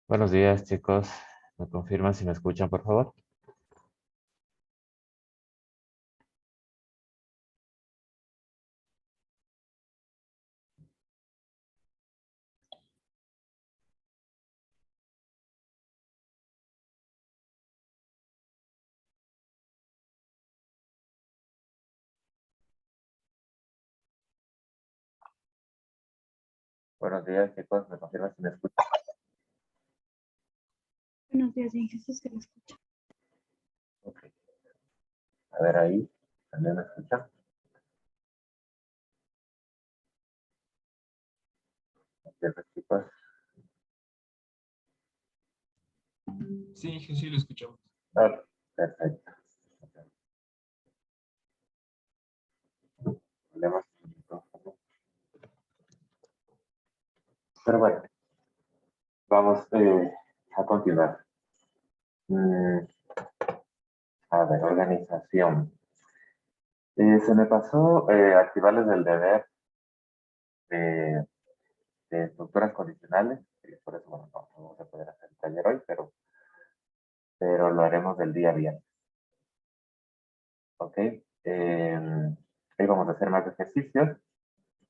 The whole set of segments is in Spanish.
Buenos días, chicos. ¿Me confirman si me escuchan, por favor? Buenos días, chicos. ¿Me confirman si me escuchan? Buenos días, en Jesús se lo escucha. Ok. A ver ahí. ¿También me escuchan? Gracias, chicos. Sí, sí, lo escuchamos. Ah, perfecto. Problemas con el micrófono. Pero bueno, vamos a continuar. Mm, a ver, organización. Se me pasó activarles el deber de, de estructuras condicionales. Por eso, bueno, no vamos a poder hacer el taller hoy, pero lo haremos el día viernes. ¿Ok? Ahí vamos a hacer más ejercicios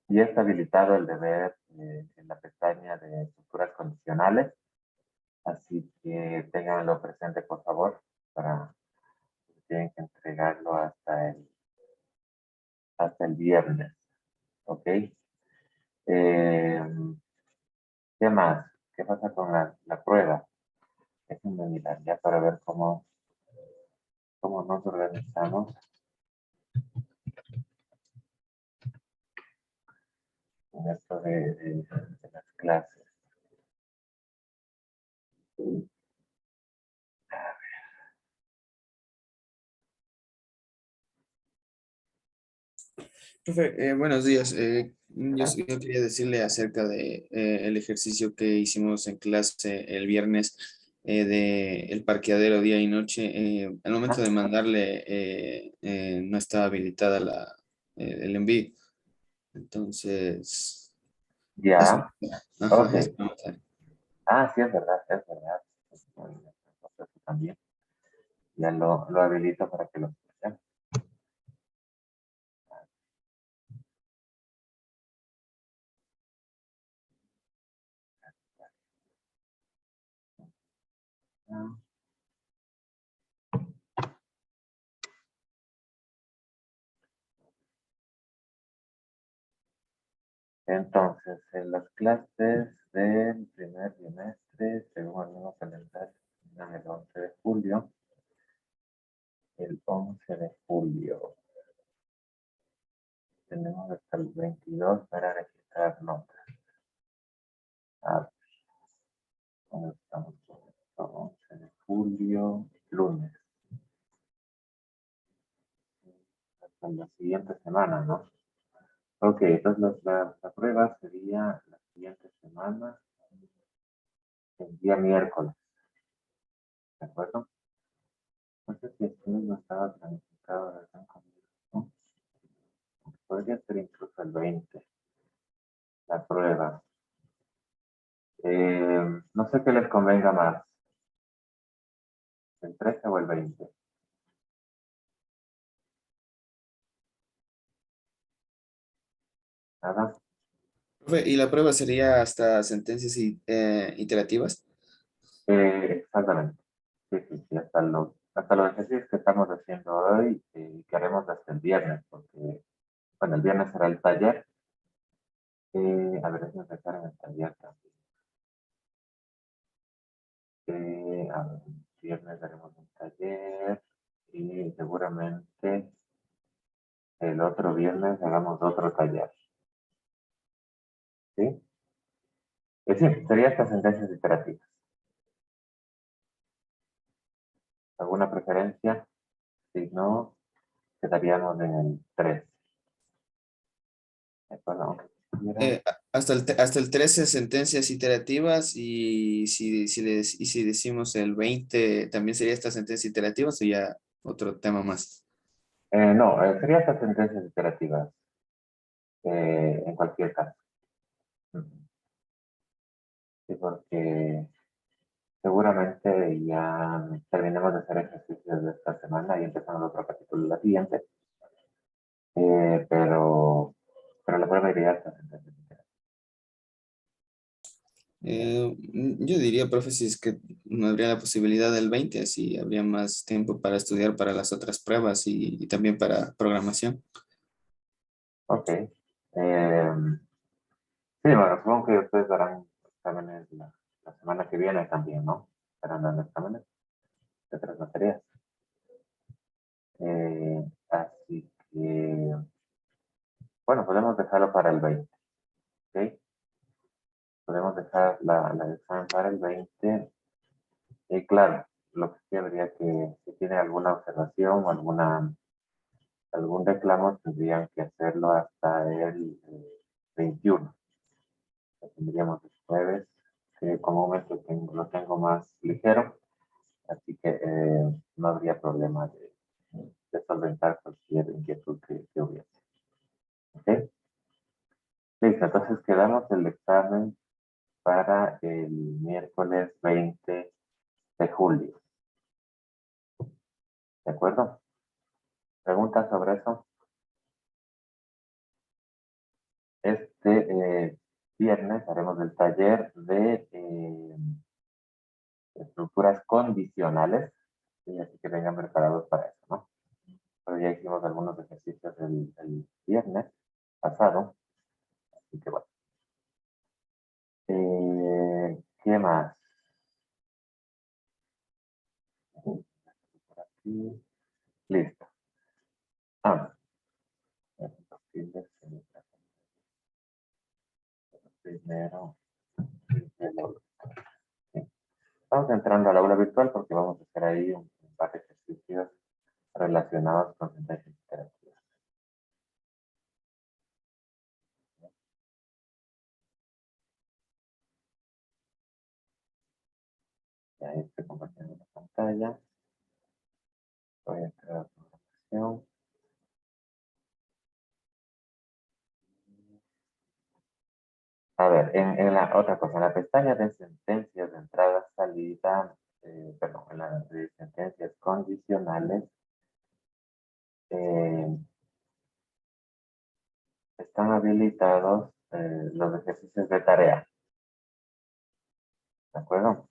y está habilitado el deber en la pestaña de estructuras condicionales. Así que ténganlo presente, por favor, para que tienen que entregarlo hasta el viernes. ¿Ok? ¿Qué más? ¿Qué pasa con la prueba? Déjenme mirar ya para ver cómo nos organizamos en esto de las clases. Profe, buenos días. Yo quería decirle acerca de el ejercicio que hicimos en clase el viernes de el parqueadero día y noche. Al momento de mandarle no estaba habilitada el envío. Entonces, eso. Ya, Ajá, ok. eso vamos a ver. Ah, sí, es verdad, es verdad. Eso también. Ya lo habilito para que lo escuchen. Entonces, en las clases del primer trimestre, según el nuevo calendario, terminan el 11 de julio. El 11 de julio. Tenemos hasta el 22 para registrar notas. A ver, ¿dónde estamos con esto? 11 de julio, lunes. Hasta la siguiente semana, ¿no? Ok, entonces la prueba sería la siguiente semana, el día miércoles, ¿de acuerdo? No sé si esto no estaba planificado de tan conmigo, ¿no? Podría ser incluso el 20, la prueba. No sé qué les convenga más, el 13 o el 20. Nada. Profe, ¿y la prueba sería hasta sentencias iterativas? Exactamente. Sí, sí, sí, hasta los ejercicios que estamos haciendo hoy que haremos hasta el viernes, porque, bueno, el viernes será el taller. A ver, déjenme pensar en el taller también. A ver, el viernes haremos un taller y seguramente el otro viernes hagamos otro taller. ¿Sí? Es decir, sería hasta sentencias iterativas. ¿Alguna preferencia? Si no, quedaríamos en el 3. Bueno, aunque quisiera- Hasta el 13 sentencias iterativas y si decimos el 20 también sería esta sentencia iterativa o ya otro tema más. No, sería hasta sentencias iterativas, en cualquier caso. Ujú. Sí, porque Seguramente ya terminemos de hacer ejercicios de esta semana y empezamos otro capítulo la siguiente. Pero la prueba iría hasta sentencia. Yo diría, profe, si es que no habría la posibilidad del 20, así habría más tiempo para estudiar para las otras pruebas y también para programación. Ok. Sí, bueno, supongo que ustedes darán exámenes la semana que viene también, ¿no? Estarán dando exámenes de otras materias. Así que, bueno, podemos dejarlo para el 20, ¿ok? Podemos dejar la examen para el 20. Y claro, lo que sí habría que, si tiene alguna observación o algún reclamo, tendrían que hacerlo hasta el 21. Lo tendríamos el jueves, que comúnmente lo tengo más ligero, así que no habría problema de solventar cualquier inquietud que hubiese. ¿Ok? Listo, entonces quedamos el examen para el miércoles 20 de julio. ¿De acuerdo? ¿Preguntas sobre eso? Este viernes haremos el taller de estructuras condicionales, ¿sí? Así que vengan preparados para eso, ¿no? Pero ya hicimos algunos ejercicios el viernes pasado, así que bueno. ¿Qué más? Por aquí. Listo. Ah, primero, sí. Vamos entrando al aula virtual porque vamos a hacer ahí un par de ejercicios relacionados con sentencias interactivas. Ya estoy compartiendo la pantalla. Voy a entrar a la programación. A ver, en la otra cosa, en la pestaña de sentencias de entrada, salida, perdón, en la de sentencias condicionales, eh, están habilitados los ejercicios de tarea, ¿de acuerdo?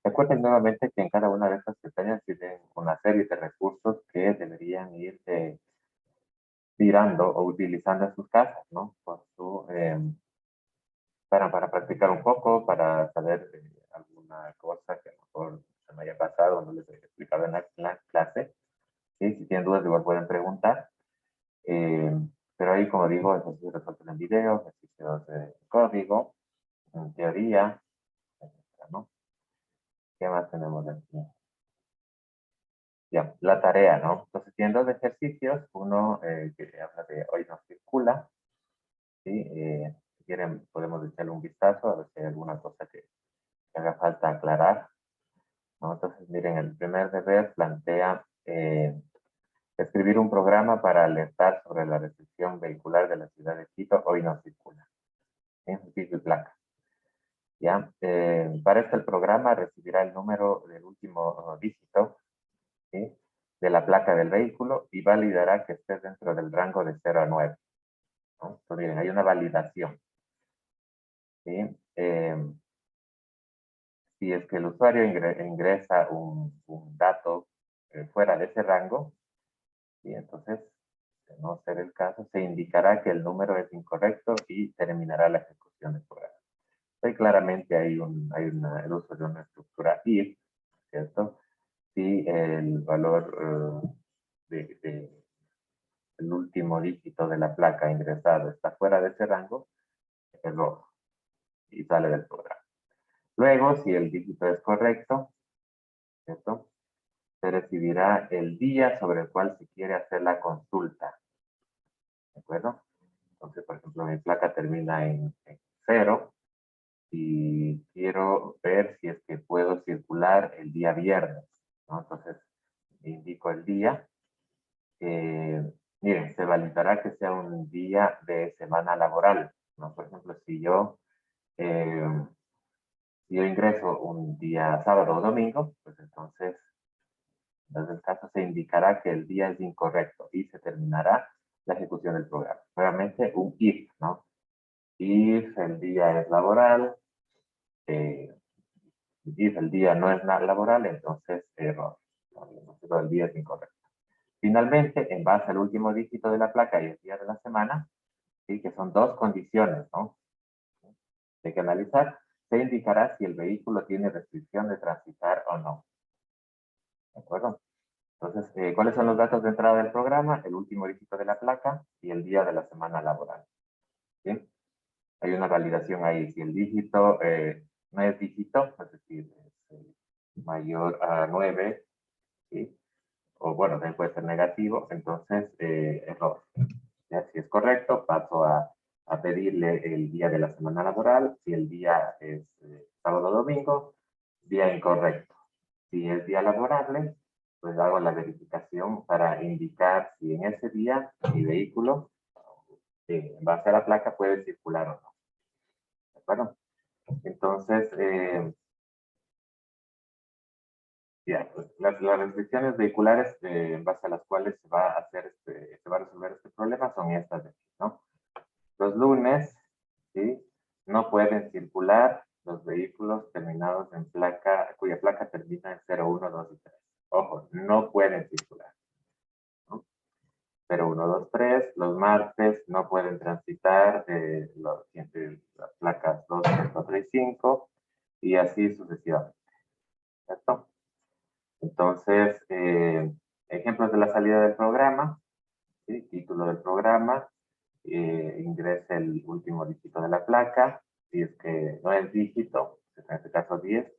Recuerden nuevamente que en cada una de estas pestañas tienen una serie de recursos que deberían ir tirando o utilizando en sus casas, ¿no? Para practicar un poco, para saber alguna cosa que a lo mejor se me haya pasado o no les he explicado en la clase. ¿Sí? Si tienen dudas, igual pueden preguntar. Eh, pero ahí, como digo, ejercicios resueltos en video, ejercicios de código, en teoría, etcétera, ¿no? ¿Qué más tenemos aquí? Ya, la tarea, ¿no? Entonces, tienen dos ejercicios. Uno que habla de hoy no circula, ¿sí? Si quieren, podemos echarle un vistazo a ver si hay alguna cosa que haga falta aclarar, ¿no? Entonces, miren, el primer deber plantea escribir un programa para alertar sobre la restricción vehicular de la ciudad de Quito, hoy no circula. En pico y placa. ¿Ya? Para esto el programa recibirá el número del último dígito, ¿sí? De la placa del vehículo y validará que esté dentro del rango de 0 a 9. ¿No? Entonces, miren, hay una validación. ¿Sí? Si es que el usuario ingresa un dato fuera de ese rango, ¿sí? Entonces, de no ser el caso, se indicará que el número es incorrecto y terminará la ejecución del programa. Ahí claramente el uso de una estructura if, ¿cierto? Si el valor el último dígito de la placa ingresado está fuera de ese rango, es rojo y sale del programa. Luego, si el dígito es correcto, ¿cierto? Se recibirá el día sobre el cual se quiere hacer la consulta, ¿de acuerdo? Entonces, por ejemplo, mi placa termina en 0 y quiero ver si es que puedo circular el día viernes, ¿no? Entonces, indico el día. Miren, se validará que sea un día de semana laboral, ¿no? Por ejemplo, si yo Si yo ingreso un día sábado o domingo, pues entonces, en el caso se indicará que el día es incorrecto y se terminará la ejecución del programa. Nuevamente, un if, ¿no? If el día es laboral, if el día no es laboral, entonces error. Entonces, el día es incorrecto. Finalmente, en base al último dígito de la placa y el día de la semana, ¿sí? Que son dos condiciones, ¿no? Hay que analizar, se indicará si el vehículo tiene restricción de transitar o no. ¿De acuerdo? Entonces, ¿cuáles son los datos de entrada del programa? El último dígito de la placa y el día de la semana laboral. ¿Sí? Hay una validación ahí. Si el dígito no es dígito, es decir, es mayor a 9, ¿sí? O bueno, también puede ser negativo, entonces error. Ya, si es correcto, paso a pedirle el día de la semana laboral. Si el día es sábado o domingo, día incorrecto. Si es día laborable, pues hago la verificación para indicar si en ese día mi vehículo, en base a la placa, puede circular o no. ¿De acuerdo? Entonces, ya, pues, las restricciones vehiculares en base a las cuales se va a hacer se va a resolver este problema son estas de aquí, ¿no? Los lunes, ¿sí? No pueden circular los vehículos terminados en placa, cuya placa termina en 0, 1, 2 y 3. Ojo, no pueden circular, ¿no? 0, 1, 2, 3. Los martes no pueden transitar las placas 2, 3, 4 y 5 y así sucesivamente, ¿cierto? Entonces, ejemplos de la salida del programa, ¿sí? Título del programa, ingrese el último dígito de la placa, si es que no es dígito, en este caso 10,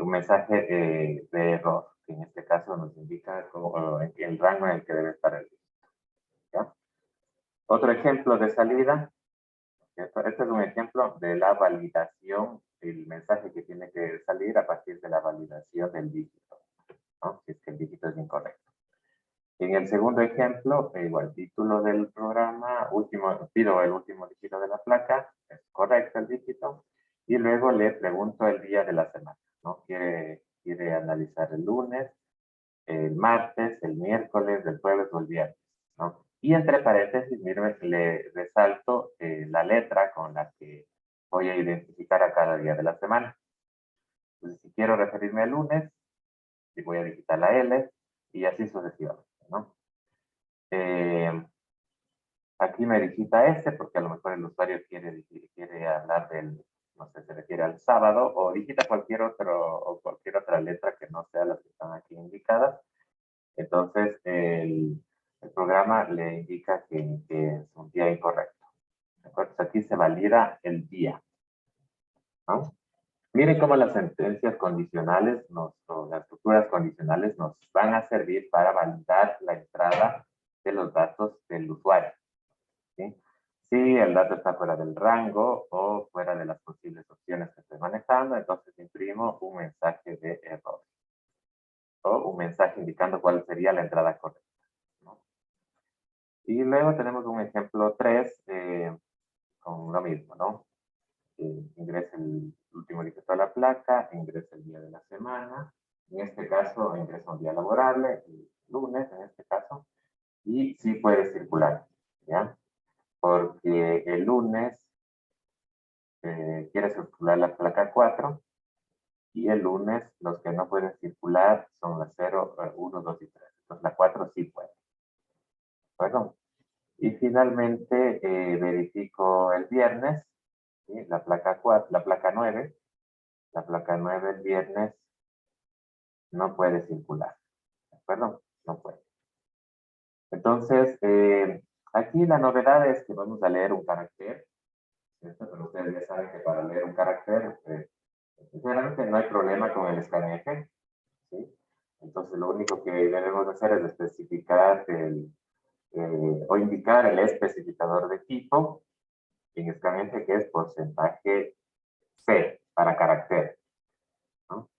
un mensaje de error, que en este caso nos indica el rango en el que debe estar el dígito. ¿Ya? Otro ejemplo de salida, este es un ejemplo de la validación del mensaje que tiene que salir a partir de la validación del dígito, ¿no? Si es que el dígito es incorrecto. En el segundo ejemplo, igual, título del programa, pido el último dígito de la placa, es correcto el dígito, y luego le pregunto el día de la semana, ¿no? Quiere analizar el lunes, el martes, el miércoles, el jueves o el viernes, ¿no? Y entre paréntesis, mire, le resalto la letra con la que voy a identificar a cada día de la semana. Entonces, si quiero referirme al lunes, voy a digitar la L y así sucesivamente, ¿no? Aquí me digita este porque a lo mejor el usuario quiere hablar del, no sé, se refiere al sábado o digita cualquier otra letra que no sea las que están aquí indicadas. Entonces el programa le indica que es un día incorrecto. ¿De acuerdo? Entonces, aquí se valida el día, ¿no? Miren cómo las sentencias condicionales, o las estructuras condicionales nos van a servir para validar la entrada de los datos del usuario. ¿Sí? Si el dato está fuera del rango o fuera de las posibles opciones que estoy manejando, entonces imprimo un mensaje de error o un mensaje indicando cuál sería la entrada correcta, ¿no? Y luego tenemos un ejemplo 3 con lo mismo, ¿no? Ingresa el último dígito de la placa, ingresa el día de la semana, en este caso ingresa un día laborable, el lunes en este caso, y sí puede circular, ¿ya? Porque el lunes quiere circular la placa 4 y el lunes los que no pueden circular son las 0, 1, 2 y 3. Entonces la 4 sí puede. Bueno, y finalmente verifico el viernes, ¿sí? La placa 4, la placa 9. La placa 9 el viernes no puede circular. ¿De acuerdo? No puede. Entonces, aquí la novedad es que vamos a leer un carácter. ¿Cierto? Pero ustedes ya saben que para leer un carácter, sinceramente no hay problema con el escaneo, ¿sí? Entonces lo único que debemos hacer es especificar o indicar el especificador de tipo en escaneo que es porcentaje C para carácter, ¿no?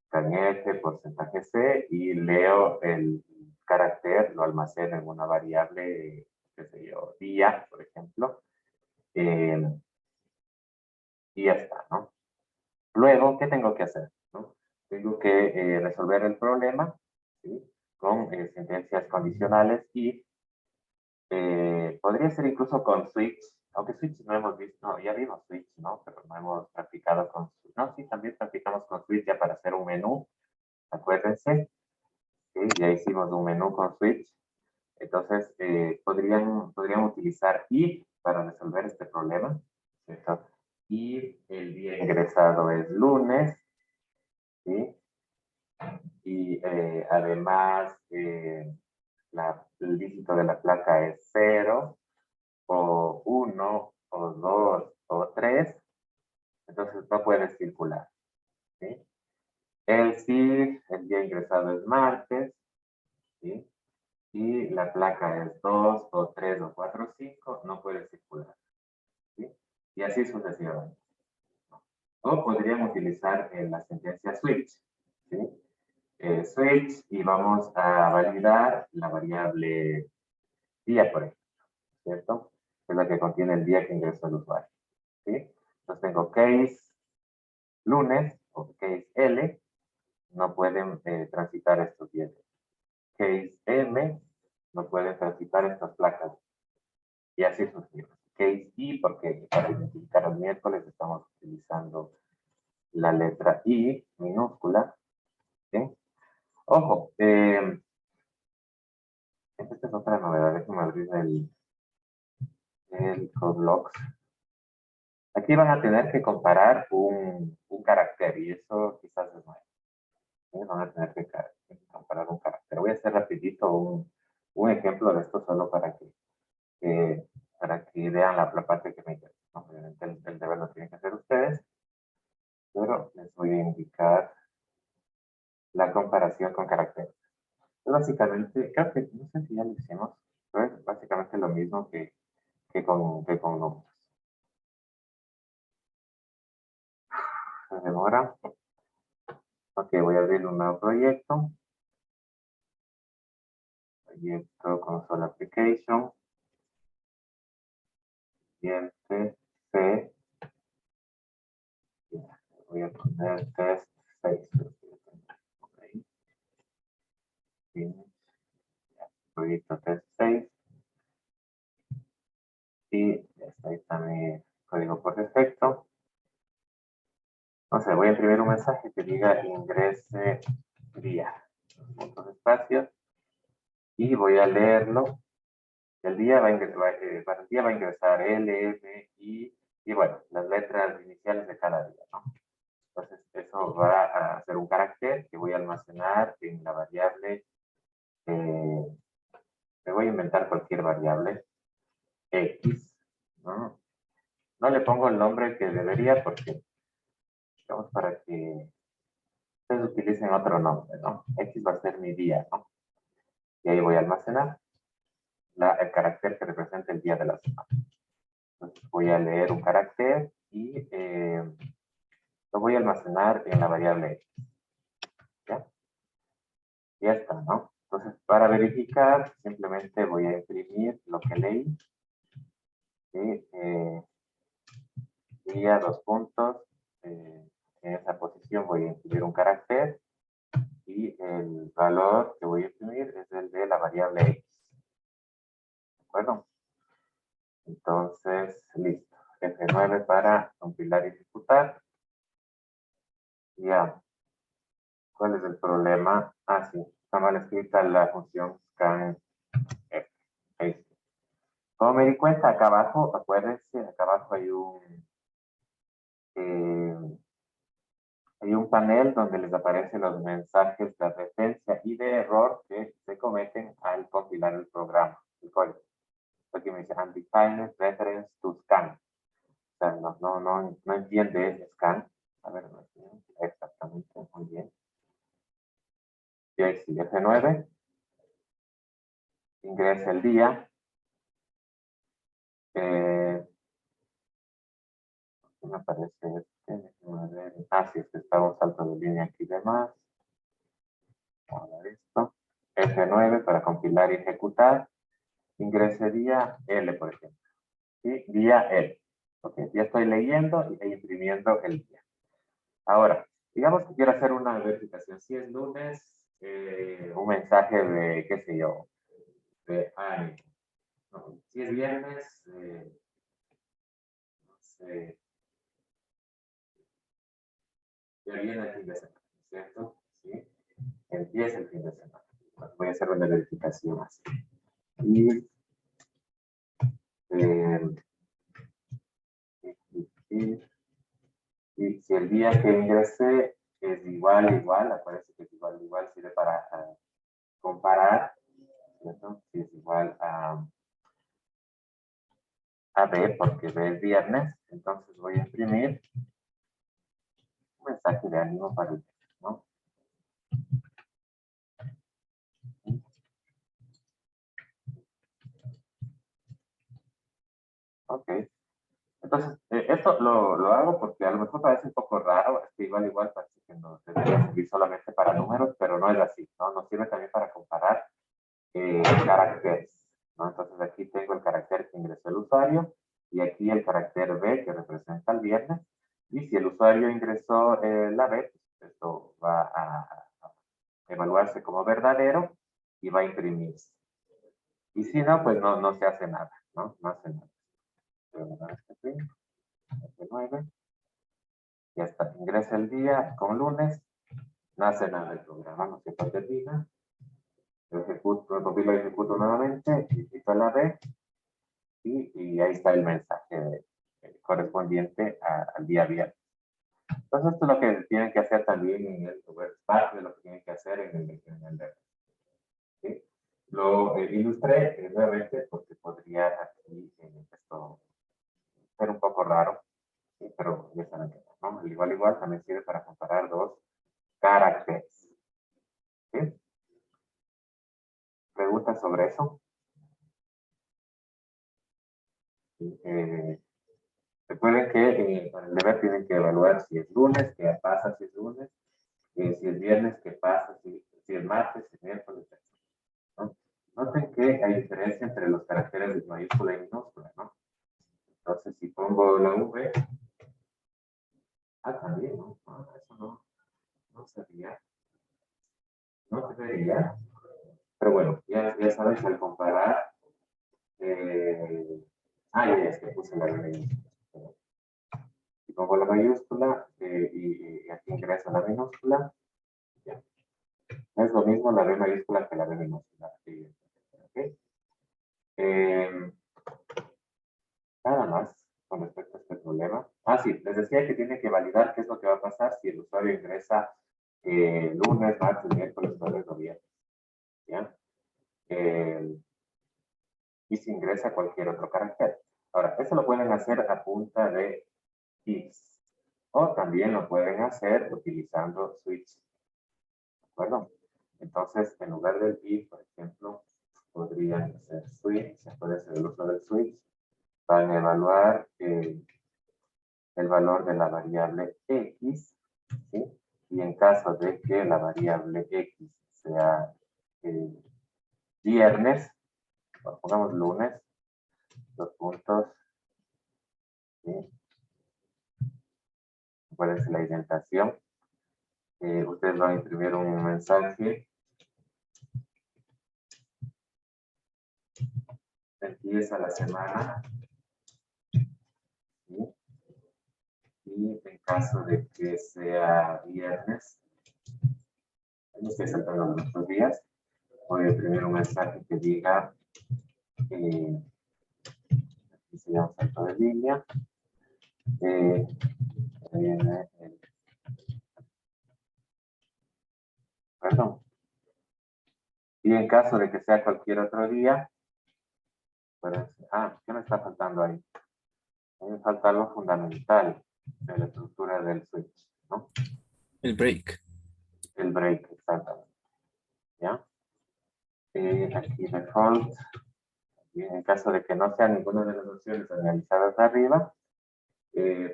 Escaneo porcentaje C y leo el carácter, lo almaceno en una variable, qué sé yo, día, por ejemplo, y ya está, ¿no? Luego, ¿qué tengo que hacer? ¿No? Tengo que resolver el problema, ¿sí? Con sentencias condicionales y podría ser incluso con switch, aunque switch no hemos visto, no, ya vimos switch, ¿no? Pero no hemos practicado con switch. No, sí, también practicamos con switch ya para hacer un menú, acuérdense, ¿sí? Ya hicimos un menú con switch. Entonces, podrían utilizar if para resolver este problema, ¿cierto? Y el día ingresado es lunes, ¿sí? Y además, el dígito de la placa es 0, o 1, o 2, o 3, entonces no puede circular, ¿sí? El día ingresado es martes, ¿sí? Y la placa es 2, o 3, o 4, o 5, no puede circular, ¿sí? Y así sucesivamente. O podrían utilizar la sentencia switch, ¿sí? Switch y vamos a validar la variable día, por ejemplo, ¿cierto? Es la que contiene el día que ingresó el usuario, ¿sí? Entonces tengo case lunes o case L, no pueden transitar estos días. Case M, no pueden transitar estas placas. Y así sucesivamente. Case I, porque para identificar el miércoles estamos utilizando la letra I minúscula, ¿sí? Ojo, esta es otra novedad, déjame abrir el CodeLogs. Aquí van a tener que comparar un carácter y eso quizás es nuevo. ¿Sí? Van a tener que comparar un carácter. Voy a hacer rapidito un ejemplo de esto solo para que vean la parte que me interesa. Obviamente el deber lo tienen que hacer ustedes, pero les voy a indicar la comparación con caracteres. Es básicamente, creo que, no sé si ya lo hicimos, pero es básicamente lo mismo que con números. Se demora. Ok, voy a abrir un nuevo proyecto. Proyecto console application. Siguiente, C. Voy a poner test 6. Okay. Proyecto test 6. Y ahí está mi código por defecto. No sé, voy a imprimir un mensaje que diga ingrese día. Puntos espacios. Y voy a leerlo. El día para el día va a ingresar L, M, I, y bueno, las letras iniciales de cada día, ¿no? Entonces, eso va a ser un carácter que voy a almacenar en la variable, me voy a inventar cualquier variable, X, ¿no? No le pongo el nombre que debería porque, digamos, para que ustedes utilicen otro nombre, ¿no? X va a ser mi día, ¿no? Y ahí voy a almacenar el carácter que representa el día de la semana. Entonces voy a leer un carácter y lo voy a almacenar en la variable X. ¿Ya? Ya está, ¿no? Entonces, para verificar, simplemente voy a imprimir lo que leí. ¿Sí? Día, dos puntos. En esa posición voy a imprimir un carácter. Y el valor que voy a imprimir es el de la variable X. ¿De acuerdo? Entonces, listo. F9 para compilar y ejecutar. Ya. ¿Cuál es el problema? Ah, sí. Está mal escrita la función scanf. Ahí está. Como me di cuenta, acá abajo, acuérdense, acá abajo hay un panel donde les aparecen los mensajes de advertencia y de error que se cometen al compilar el programa, el código. Aquí me dice undefined reference to scan. O sea, no entiende ese scan. A ver, no entiende exactamente, muy bien. Y ahí sigue F9. Ingresa el día. Me aparece este. Ah, sí, es que está un salto de línea aquí de más. Vamos a ver esto. F9 para compilar y ejecutar. Ingrese día L, por ejemplo. ¿Sí? Día L. Ok, ya estoy leyendo y imprimiendo el día. Ahora, digamos que quiero hacer una verificación. Si es lunes, un mensaje de, qué sé yo, de ánimo. No, si es viernes, no sé, ya viene el fin de semana, ¿cierto? Sí, empieza el fin de semana. Bueno, voy a hacer una verificación así. Y, eh, y, y si el día que ingresé es igual, aparece que es igual, sirve para comparar, ¿cierto? Si es igual a B, porque B es viernes, entonces voy a imprimir un mensaje de ánimo para el viernes, ¿no? Ok. Entonces, esto lo hago porque a lo mejor parece un poco raro, es que igual parece que no debería servir solamente para números, pero no es así, ¿no? Nos sirve también para comparar caracteres, ¿no? Entonces aquí tengo el carácter que ingresó el usuario y aquí el carácter B que representa el viernes. Y si el usuario ingresó la B, pues esto va a evaluarse como verdadero y va a imprimirse. Y si no, pues no se hace nada, ¿no? No hace nada. Este 9, ya está. Ingresa el día con lunes, no hace nada el programa, no se termina. Lo ejecuto, lo copio y lo ejecuto nuevamente, quito la B y ahí está el mensaje correspondiente al día viernes. Entonces, esto es lo que tienen que hacer también en el web, parte de lo que tienen que hacer en el web. ¿Sí? Lo ilustré nuevamente porque podría aquí esto ser un poco raro, ¿sí? Pero ya saben que no. El igual también sirve para comparar dos caracteres. ¿Sí? ¿Preguntas sobre eso? ¿Sí? Recuerden que para el deber tienen que evaluar si es lunes, qué pasa si es lunes, si es viernes, qué pasa si es martes, si es miércoles, ¿no? Noten que hay diferencia entre los caracteres de mayúscula y minúscula, ¿no? Entonces, si pongo la V, también, ¿no? Eso no sería, no debería. Pero bueno, ya sabes, al comparar, ya es que puse la V minúscula. Si pongo la mayúscula y aquí ingreso la minúscula, ya. No es lo mismo la B mayúscula que la B minúscula. ¿Okay? Nada más con respecto a este problema. Sí, les decía que tiene que validar qué es lo que va a pasar si el usuario ingresa lunes, martes, miércoles, jueves o viernes. ¿Ya? Y si ingresa cualquier otro carácter. Ahora, eso lo pueden hacer a punta de ifs. O también lo pueden hacer utilizando switch. ¿De acuerdo? Entonces, en lugar del if, por ejemplo, podrían hacer switch. Se puede hacer el uso del switch. Van a evaluar el valor de la variable x, ¿sí? Y en caso de que la variable x sea viernes, pongamos lunes, los puntos, ¿sí? Acuérdense la indentación. Ustedes van a imprimir un mensaje. Empieza la semana, ¿sí? Y en caso de que sea viernes, me estoy saltando los días, voy a imprimir un mensaje que diga, aquí se llama salto de línea, viene perdón. Y en caso de que sea cualquier otro día, pues, ¿qué me está faltando ahí? A mí me falta algo fundamental de la estructura del switch, ¿no? El break. El break, exactamente. ¿Ya? Aquí default. Y en caso de que no sea ninguna de las opciones analizadas arriba,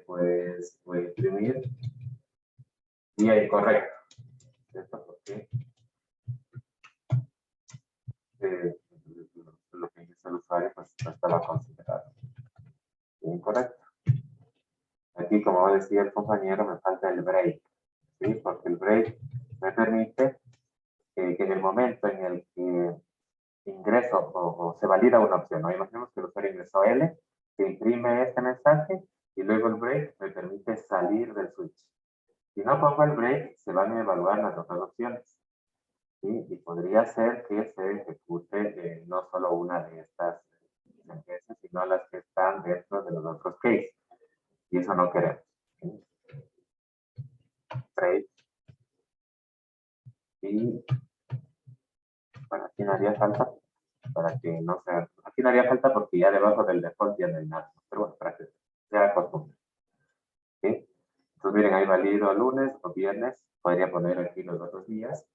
pues voy a imprimir día incorrecto. ¿Cierto? Porque lo que dice el usuario pues no estaba considerado. Incorrecto. aquí, como decía el compañero, me falta el break, ¿sí? Porque el break me permite que en el momento en el que ingreso o se valida una opción, ¿no? Imaginemos que el usuario ingresó L, se imprime este mensaje y luego el break me permite salir del switch. Si no pongo el break, se van a evaluar las otras opciones, ¿sí? Y podría ser que se ejecute no solo una de estas sentencias, sino las que están dentro de los otros cases. Y eso no queremos, ¿sí? Break. Y bueno, aquí no haría falta, para que no sea, aquí no haría falta porque ya debajo del default ya no hay nada, pero bueno, para que sea costumbre, ¿sí? Entonces miren, ahí valido lunes o viernes, podría poner aquí los otros días,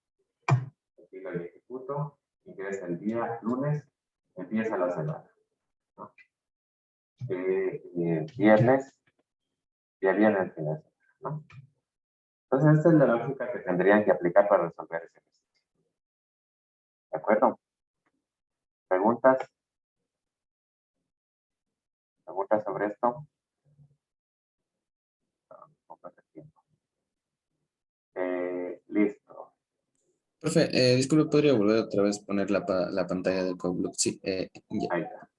aquí lo ejecuto, ingresa el día lunes, empieza la semana, ¿no? Viernes, ya viene el fin de semana, ¿no? Entonces esta es la lógica que tendrían que aplicar para resolver ese ejercicio. ¿De acuerdo? ¿Preguntas? ¿Preguntas sobre esto? Un poco de tiempo. Listo. Profe, disculpe, ¿podría volver otra vez poner la pantalla del Codeblock? Sí, ya. Ahí está.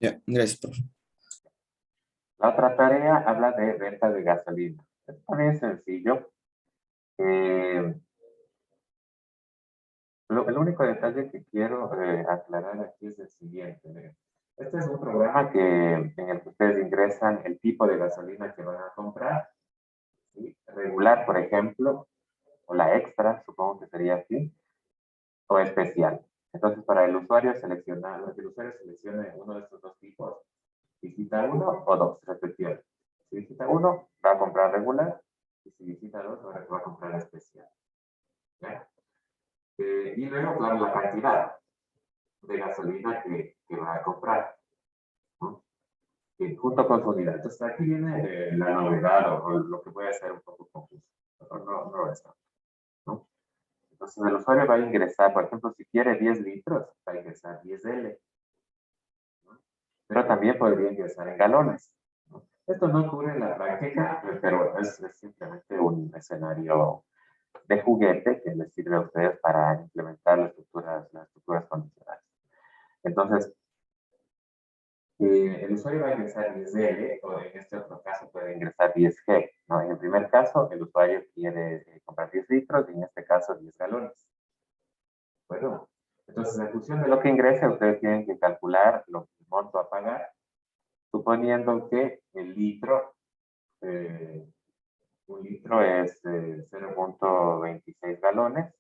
Ya, gracias, profe. La otra tarea habla de venta de gasolina. Está bien sencillo. El único detalle que quiero aclarar aquí es el siguiente. Miren. Este es un programa en el que ustedes ingresan el tipo de gasolina que van a comprar, ¿sí? Regular, por ejemplo, o la extra, supongo que sería así, o especial. Entonces, para el usuario selecciona uno de estos dos tipos, visita uno o dos, respectivamente. Si visita uno, va a comprar regular, y si visita dos, va a comprar especial. ¿Ya? Y luego, claro, la cantidad de gasolina que va a comprar, ¿no? Junto con su unidad. Entonces, aquí viene la novedad o lo que puede ser un poco confuso. No es tanto, ¿no? Entonces, el usuario va a ingresar, por ejemplo, si quiere 10 litros, va a ingresar 10 L, ¿no? Pero también podría ingresar en galones, ¿no? Esto no ocurre en la práctica, pero es simplemente un escenario de juguete que les sirve a ustedes para implementar las estructuras condicionales. Entonces, el usuario va a ingresar 10L o en este otro caso puede ingresar 10G, ¿no? En el primer caso, el usuario quiere comprar 10 litros y en este caso 10 galones. Bueno, entonces en función de lo que ingrese, ustedes tienen que calcular el monto a pagar, suponiendo que el litro, un litro es 0.26 galones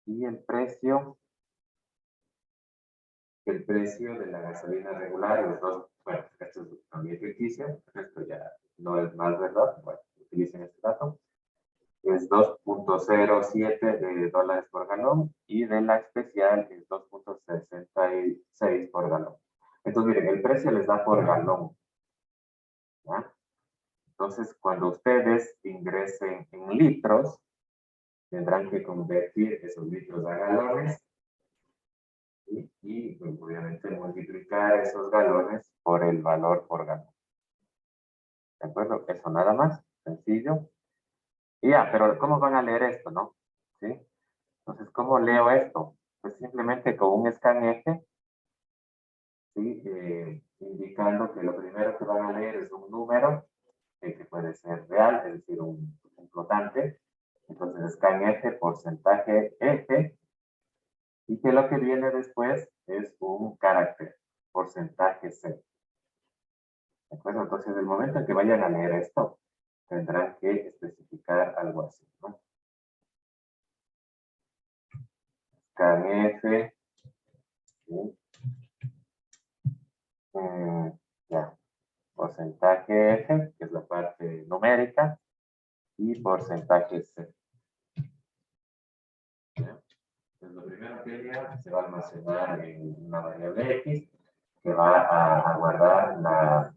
y el precio de la gasolina regular, los dos, bueno, esto es también ficticio, esto ya no es más verdad, bueno, utilicen este dato, es 2.07 dólares por galón y de la especial es 2.66 por galón. Entonces, miren, el precio les da por galón, ¿ya? Entonces, cuando ustedes ingresen en litros, tendrán que convertir esos litros a galones y pues, obviamente multiplicar esos galones por el valor por galón. ¿De acuerdo? Eso nada más, sencillo. Y ya, pero ¿cómo van a leer esto, no? ¿Sí? Entonces, ¿cómo leo esto? Pues simplemente con un scanf, ¿sí? Indicando que lo primero que van a leer es un número, que puede ser real, es decir, un flotante. Entonces, scanf, porcentaje F, y que lo que viene después es un carácter, porcentaje C. ¿De acuerdo? Entonces, en el momento en que vayan a leer esto, tendrán que especificar algo así, ¿no? scanf, ¿sí? Ya, porcentaje F, que es la parte numérica, y porcentaje C. ¿Ya? Entonces, lo primero que haría se va a almacenar en una variable X, que va a guardar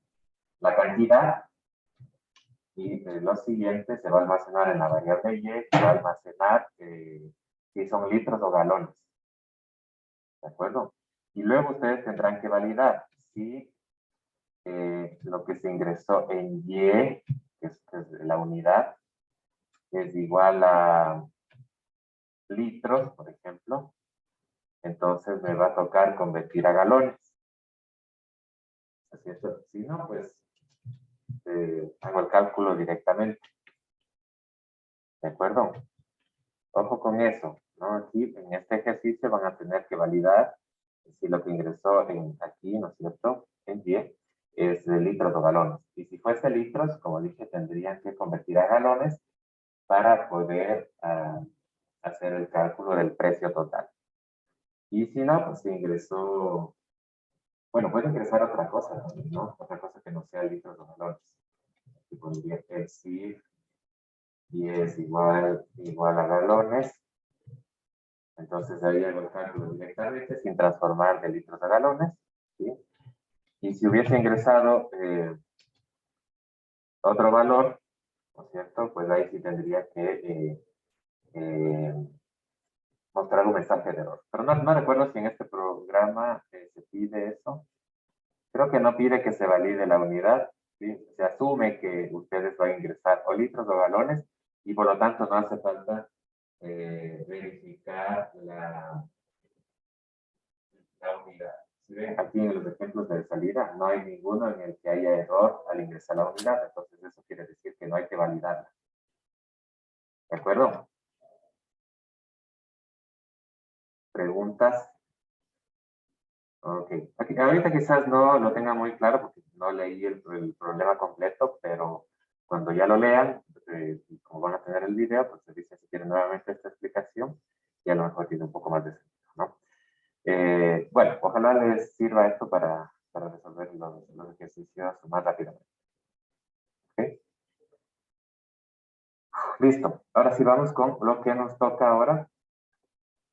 la cantidad, y lo siguiente se va a almacenar en la variable Y, que va a almacenar si son litros o galones. ¿De acuerdo? Y luego ustedes tendrán que validar si lo que se ingresó en Y, que es la unidad, es igual a litros, por ejemplo. Entonces me va a tocar convertir a galones. Así es. Si no, pues hago el cálculo directamente. ¿De acuerdo? Ojo con eso, ¿no? Aquí en este ejercicio van a tener que validar si lo que ingresó aquí, ¿no es cierto? En Y es de litros o galones. Y si fuese litros, como dije, tendrían que convertir a galones para poder hacer el cálculo del precio total. Y si no, pues si ingresó, bueno, puede ingresar otra cosa, ¿no? Otra cosa que no sea litros o galones. Y pondría que si Y es igual a galones. Entonces ahí hago el cálculo directamente sin transformar de litros a galones. ¿Sí? Y si hubiese ingresado otro valor, ¿no es cierto? Pues ahí sí tendría que mostrar un mensaje de error. Pero no recuerdo si en este programa se pide eso. Creo que no pide que se valide la unidad. ¿Sí? Se asume que ustedes van a ingresar o litros o galones y por lo tanto no hace falta verificar la unidad. Si ven aquí en los ejemplos de salida, no hay ninguno en el que haya error al ingresar la unidad, entonces eso quiere decir que no hay que validarla. ¿De acuerdo? ¿Preguntas? Ok. Aquí, ahorita quizás no lo tenga muy claro porque no leí el problema completo, pero cuando ya lo lean, como van a tener el video, pues se dice si quieren nuevamente esta explicación y a lo mejor tiene un poco más de sentido, ¿no? Bueno, ojalá les sirva esto para resolver los ejercicios más rápidamente. ¿Okay? Listo. Ahora sí vamos con lo que nos toca ahora,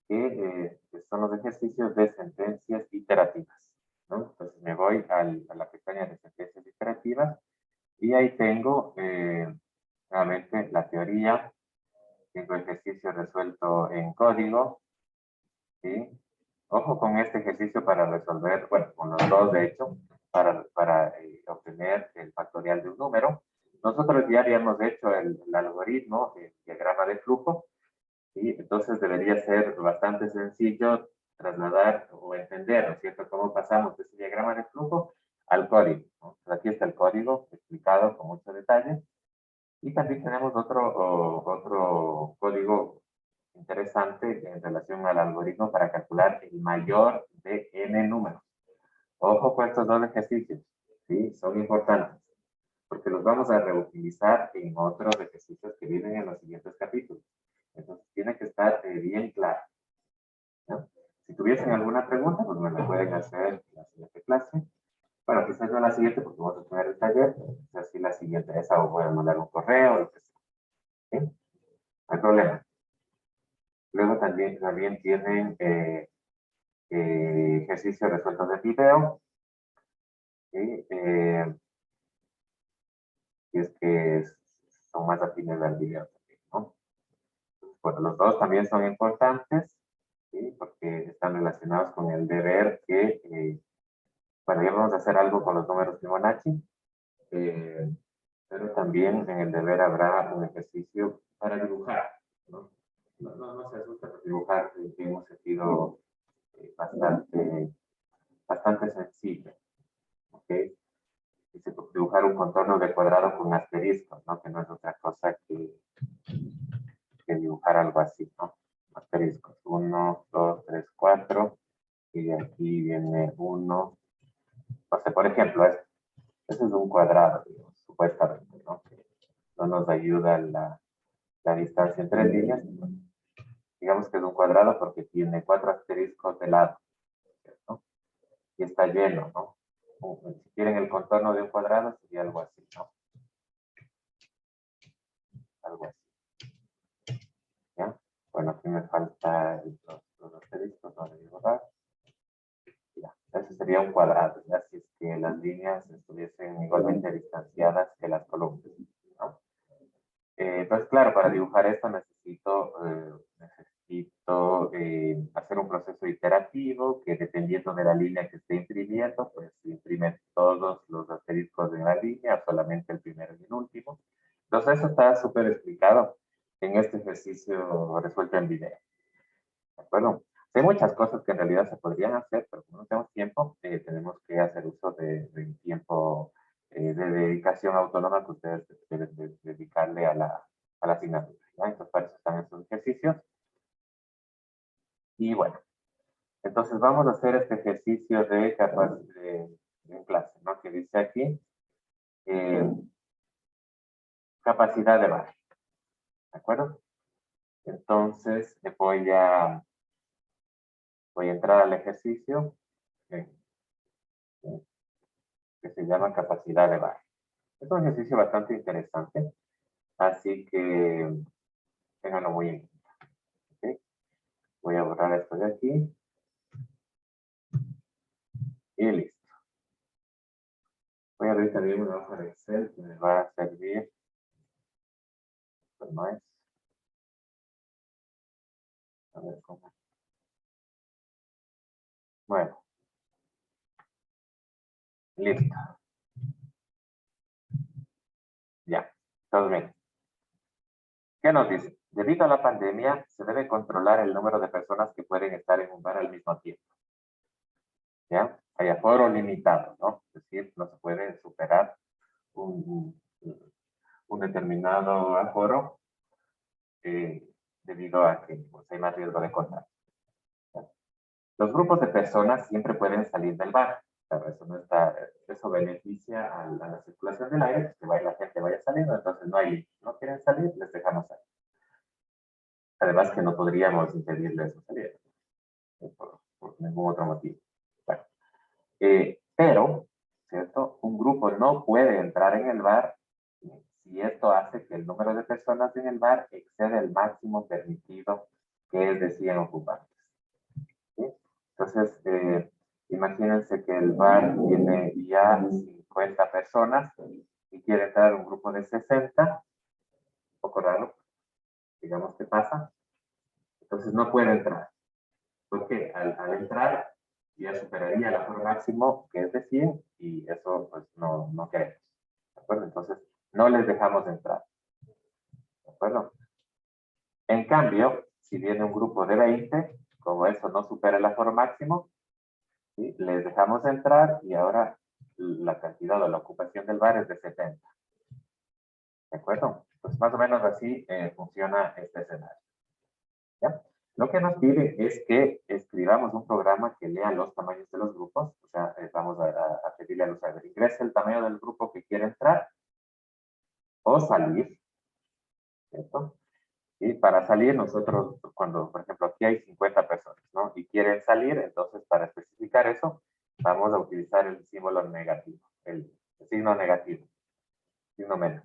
que son los ejercicios de sentencias iterativas, ¿no? Entonces me voy a la pestaña de sentencias iterativas y ahí tengo nuevamente la teoría, tengo ejercicio resuelto en código, ¿sí? Ojo con este ejercicio para resolver, bueno, con los dos de hecho, para obtener el factorial de un número. Nosotros ya habíamos hecho el algoritmo, el diagrama de flujo, ¿sí? Entonces debería ser bastante sencillo trasladar o entender, ¿no es cierto?, cómo pasamos de ese diagrama de flujo al código, ¿no? Pues aquí está el código explicado con mucho detalle. Y también tenemos otro código interesante en relación al algoritmo para calcular el mayor de n números. Ojo con estos dos ejercicios, ¿sí? Son importantes, porque los vamos a reutilizar en otros ejercicios que vienen en los siguientes capítulos. Entonces, tiene que estar bien claro, ¿no? Si tuviesen alguna pregunta, pues me la pueden hacer en la siguiente clase. Bueno, quizás no la siguiente porque vamos a tener el taller, quizás sí la siguiente, esa o voy a mandar un correo, lo que sea. ¿Sí? No hay problema. Luego también tienen ejercicios resueltos de video. ¿Sí? Y es que son más afines al video también, ¿no? Bueno, los dos también son importantes, ¿sí? Porque están relacionados con el deber que, bueno, ya vamos a hacer algo con los números Fibonacci, pero también en el deber habrá un ejercicio para dibujar, ¿no? No se asusta, porque dibujar tiene un sentido bastante sencillo, ¿ok? Dice dibujar un contorno de cuadrado con asteriscos, ¿no? Que no es otra cosa que dibujar algo así, ¿no? Asteriscos, 1, 2, 3, 4, y de aquí viene 1. O sea, por ejemplo, este es un cuadrado, digamos, supuestamente, ¿no? Que no nos ayuda la distancia entre líneas. Digamos que es un cuadrado porque tiene 4 asteriscos de lado, ¿cierto? Y está lleno, ¿no? Si quieren el contorno de un cuadrado, sería algo así, ¿no? Algo así. ¿Ya? Bueno, aquí me falta los asteriscos, no le digo nada. Ya, ese sería un cuadrado, ya si es que las líneas estuviesen igualmente distanciadas que las columnas, ¿no? Entonces, claro, para dibujar esto necesito necesito hacer un proceso iterativo que dependiendo de la línea que esté imprimiendo, pues imprime todos los asteriscos de la línea o solamente el primero y el último. Entonces eso está súper explicado en este ejercicio resuelto en video. ¿De acuerdo? Hay muchas cosas que en realidad se podrían hacer, pero como no tenemos tiempo, tenemos que hacer uso del tiempo de dedicación autónoma que ustedes deben dedicarle a la asignatura. ¿Ya? Entonces, para eso están estos ejercicios. Y bueno, entonces vamos a hacer este ejercicio de en clase, ¿no? Que dice aquí, capacidad de barra. ¿De acuerdo? Entonces, voy a entrar al ejercicio que se llama capacidad de barra. Es un ejercicio bastante interesante, así que ténganlo muy en cuenta. ¿Okay? Voy a borrar esto de aquí. Y listo. Voy a abrir también una hoja de Excel que me va a servir. Esto no es. A ver cómo. Bueno. Listo. Ya. Entonces, bien. ¿Qué nos dice? Debido a la pandemia, se debe controlar el número de personas que pueden estar en un bar al mismo tiempo. ¿Ya? Hay aforo limitado, ¿no? Es decir, no se puede superar un determinado aforo debido a que pues, hay más riesgo de contagio. Los grupos de personas siempre pueden salir del bar. Claro, eso beneficia a la circulación del aire, que la gente vaya saliendo, entonces no hay, no quieren salir, les dejamos salir. Además que no podríamos impedirles su salida, por ningún otro motivo. Bueno, pero, ¿cierto? Un grupo no puede entrar en el bar si esto hace que el número de personas en el bar excede el máximo permitido, que es de 100 ocupantes. ¿Sí? Entonces, imagínense que el bar tiene ya 50 personas y quiere entrar un grupo de 60, un poco raro, digamos que pasa, entonces no puede entrar, porque al entrar ya superaría el aforo máximo que es de 100 y eso pues no queremos, ¿de acuerdo? Entonces no les dejamos entrar, ¿de acuerdo? En cambio, si viene un grupo de 20, como eso no supera el aforo máximo, ¿sí? Les dejamos entrar y ahora la cantidad o la ocupación del bar es de 70. ¿De acuerdo? Pues más o menos así funciona este escenario. ¿Ya? Lo que nos pide es que escribamos un programa que lea los tamaños de los grupos. O sea, vamos a pedirle al usuario, ingrese el tamaño del grupo que quiere entrar o salir. ¿Cierto? Y para salir nosotros, cuando, por ejemplo, aquí hay 50 personas, ¿no? Y quieren salir, entonces para especificar eso, vamos a utilizar el símbolo negativo, el signo negativo, signo menos.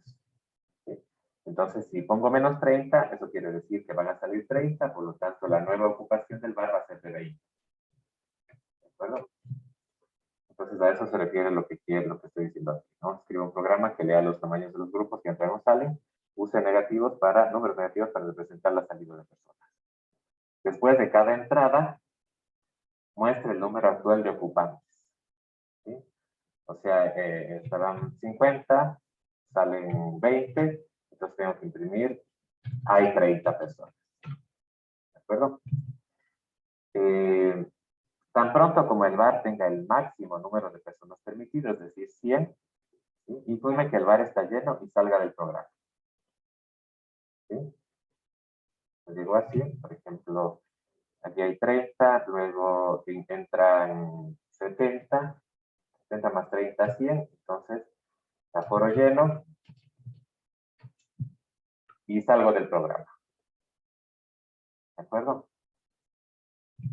¿Sí? Entonces, si pongo menos 30, eso quiere decir que van a salir 30, por lo tanto, la nueva ocupación del bar va a ser de 20. ¿De acuerdo? Entonces, a eso se refiere lo que estoy diciendo aquí, ¿no? Escribo un programa que lea los tamaños de los grupos que entran o salen, use números negativos para representar la salida de personas. Después de cada entrada, muestre el número actual de ocupantes. ¿Sí? O sea, estarán 50, salen 20, entonces tengo que imprimir, hay 30 personas. ¿De acuerdo? Tan pronto como el bar tenga el máximo número de personas permitidas, es decir, 100, ¿sí? Informe que el bar está lleno y salga del programa. ¿Sí? Lo digo así, por ejemplo, aquí hay 30, luego entran 70, 70 más 30, 100, entonces aforo lleno y salgo del programa. ¿De acuerdo?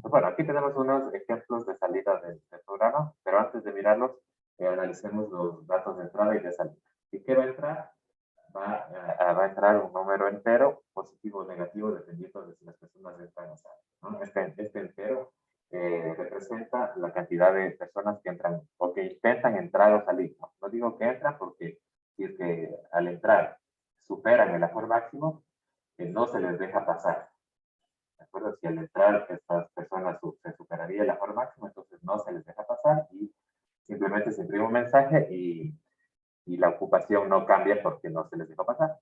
Pues bueno, aquí tenemos unos ejemplos de salida del programa, pero antes de mirarlos, analicemos los datos de entrada y de salida. Si quiero entrar, va a entrar un número entero, positivo o negativo, dependiendo de si las personas entran o salen, ¿no? Este entero representa la cantidad de personas que entran o que intentan entrar o salir. No digo que entran porque si es que al entrar superan el aforo máximo, no se les deja pasar. ¿De acuerdo? al entrar estas personas se superaría el aforo máximo, entonces no se les deja pasar y simplemente se imprime un mensaje y la ocupación no cambia porque no se les dejó pasar.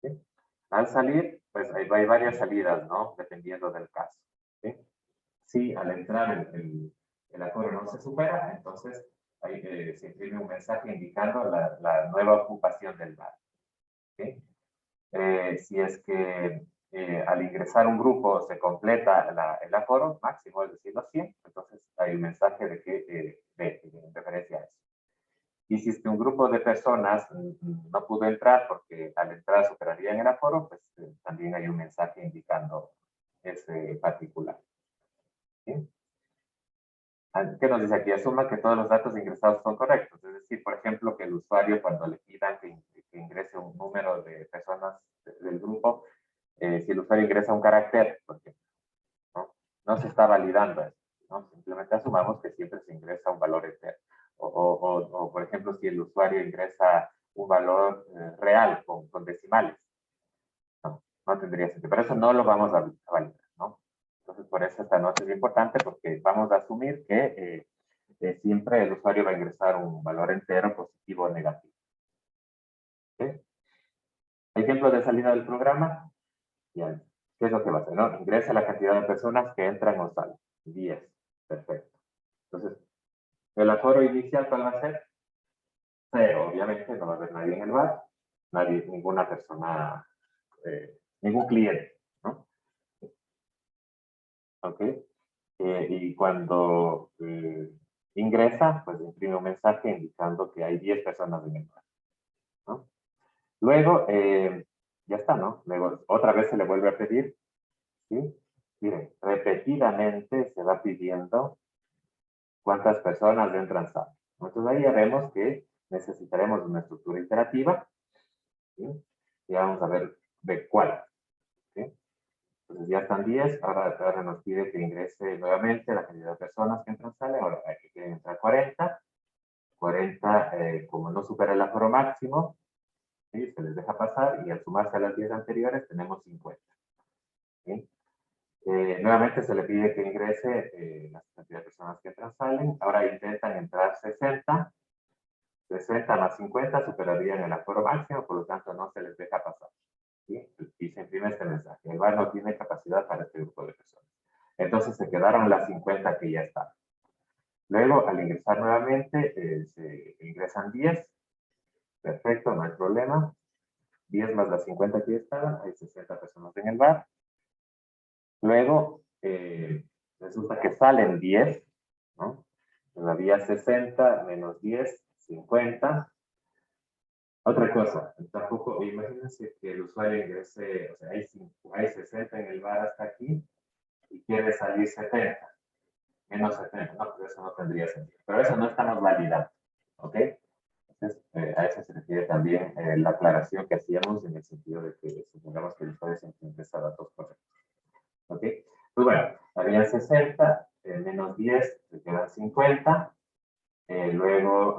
¿Sí? Al salir, pues hay varias salidas, ¿no? Dependiendo del caso. ¿Sí? Si al entrar el aforo no se supera, entonces ahí, se imprime un mensaje indicando la nueva ocupación del bar. ¿Sí? Si es que al ingresar un grupo se completa el aforo máximo, es decir, los 100, entonces hay un mensaje de que en referencia a eso. Y si es que un grupo de personas no pudo entrar porque al entrar superarían el aforo, pues también hay un mensaje indicando ese particular. ¿Sí? ¿Qué nos dice aquí? Asuma que todos los datos ingresados son correctos. Es decir, por ejemplo, que el usuario cuando le pidan que ingrese un número de personas del grupo, si el usuario ingresa un carácter, porque no se está validando eso, ¿no? Simplemente asumamos que siempre se ingresa un valor entero. O por ejemplo, si el usuario ingresa un valor real con decimales, no tendría sentido. Pero eso no lo vamos a validar, ¿no? Entonces, por eso esta nota es importante porque vamos a asumir que siempre el usuario va a ingresar un valor entero, positivo o negativo. ¿Sí? Ejemplo de salida del programa. Bien. ¿Qué es lo que va a hacer? ¿No? Ingresa la cantidad de personas que entran o salen. 10. Perfecto. Entonces, el aforo inicial, ¿cuál va a ser? 0. Obviamente no va a haber nadie en el bar, nadie, ninguna persona, ningún cliente, ¿no? ¿Ok? Y cuando ingresa, pues imprime un mensaje indicando que hay 10 personas en el bar, ¿no? Luego, ya está, ¿no? Luego, otra vez se le vuelve a pedir, ¿sí? Miren, repetidamente se va pidiendo cuántas personas entran salen. Entonces ahí ya vemos que necesitaremos una estructura iterativa, ¿sí? Y vamos a ver de cuál, ¿sí? Entonces ya están 10, ahora nos pide que ingrese nuevamente la cantidad de personas que entran salen, ahora aquí quieren entrar 40, 40 como no supera el aforo máximo, ¿sí? Se les deja pasar y al sumarse a las 10 anteriores tenemos 50. ¿Sí? Nuevamente se le pide que ingrese la cantidad de personas que entran salen. Ahora intentan entrar 60. 60 más 50 superarían el aforo máximo, por lo tanto no se les deja pasar. ¿Sí? Y se imprime este mensaje. El bar no tiene capacidad para este grupo de personas. Entonces se quedaron las 50 que ya están. Luego, al ingresar nuevamente, se ingresan 10. Perfecto, no hay problema. 10 más las 50 que ya estaban, hay 60 personas en el bar. Luego, resulta que salen 10, ¿no? Todavía 60 menos 10, 50. Otra cosa, tampoco, imagínense que el usuario ingrese, o sea, hay 60 en el bar hasta aquí y quiere salir 70, menos 70, no, pues eso no tendría sentido. Pero eso no estamos validando, ¿ok? Entonces, a eso se refiere también la aclaración que hacíamos en el sentido de que supongamos que el usuario siempre ingresa datos correctos. ¿Ok? Pues bueno, había 60, menos 10, se quedan 50. Luego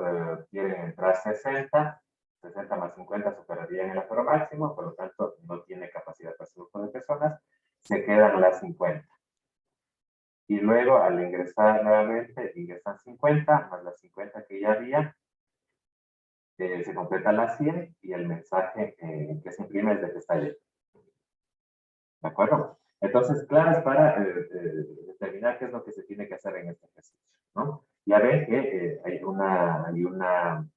quieren entrar 60. 60 más 50 superarían el aforo máximo, por lo tanto no tiene capacidad para ese grupo de personas. Se quedan las 50. Y luego al ingresar nuevamente, ingresan 50 más las 50 que ya había. Se completa las 100 y el mensaje que se imprime es de que está lleno. ¿De acuerdo? Entonces, claves para determinar qué es lo que se tiene que hacer en este ejercicio, ¿no? Ya ven que hay una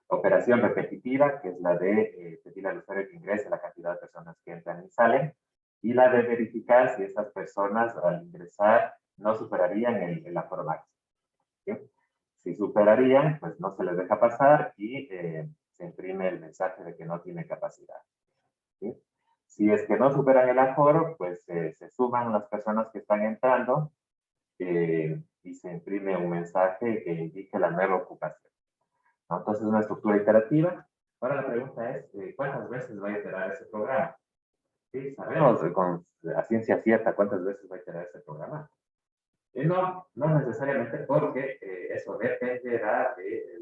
operación repetitiva, que es la de pedir al usuario que ingrese la cantidad de personas que entran y salen, y la de verificar si esas personas al ingresar no superarían el aforo máximo. ¿Sí? Si superarían, pues no se les deja pasar y se imprime el mensaje de que no tiene capacidad. ¿Sí? Si es que no superan el aforo, pues se suman las personas que están entrando y se imprime un mensaje que indique la nueva ocupación, ¿no? Entonces, una estructura iterativa. Ahora la pregunta es, ¿cuántas veces va a iterar ese programa? Sí, sabemos con a ciencia cierta cuántas veces va a iterar ese programa. No necesariamente porque eso dependerá de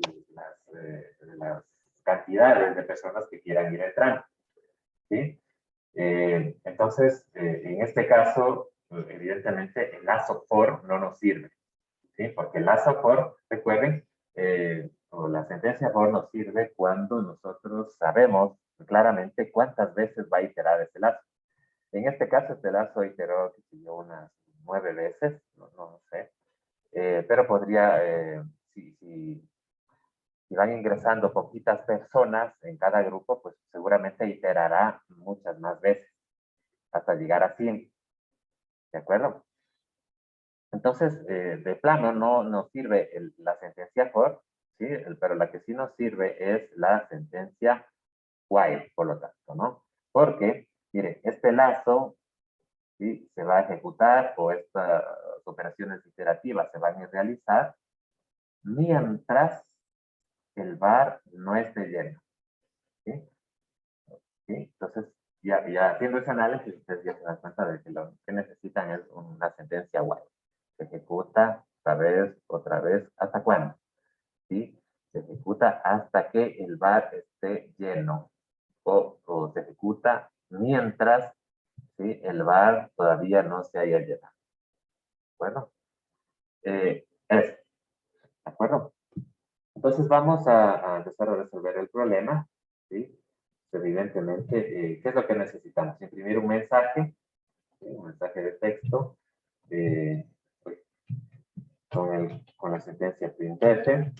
las cantidades de personas que quieran ir entrando. ¿Sí? Entonces, en este caso, evidentemente el lazo for no nos sirve, ¿sí? Porque el lazo for, recuerden, o la sentencia for nos sirve cuando nosotros sabemos claramente cuántas veces va a iterar ese lazo. En este caso, este lazo iteró, qué sé yo, unas 9 veces, no sé, pero podría, si van ingresando poquitas personas en cada grupo, pues seguramente iterará muchas más veces, hasta llegar a 100, ¿de acuerdo? Entonces, de plano no nos sirve la sentencia for, ¿sí? Pero la que sí nos sirve es la sentencia while, por lo tanto, ¿no? Porque, mire, este lazo, ¿sí? Se va a ejecutar o estas operaciones iterativas se van a realizar mientras el var no esté lleno, ¿sí? ¿Sí? Entonces, ya haciendo ese análisis, ustedes ya se dan cuenta de que lo que necesitan es una sentencia while. Se ejecuta otra vez, ¿hasta cuándo? ¿Sí? Se ejecuta hasta que el var esté lleno o se ejecuta mientras, ¿sí? El var todavía no se haya llenado. Bueno, eso, ¿de acuerdo? Entonces vamos a empezar a resolver el problema, ¿sí? Evidentemente, ¿qué es lo que necesitamos? Imprimir un mensaje, ¿sí? Un mensaje de texto pues, con la sentencia printf,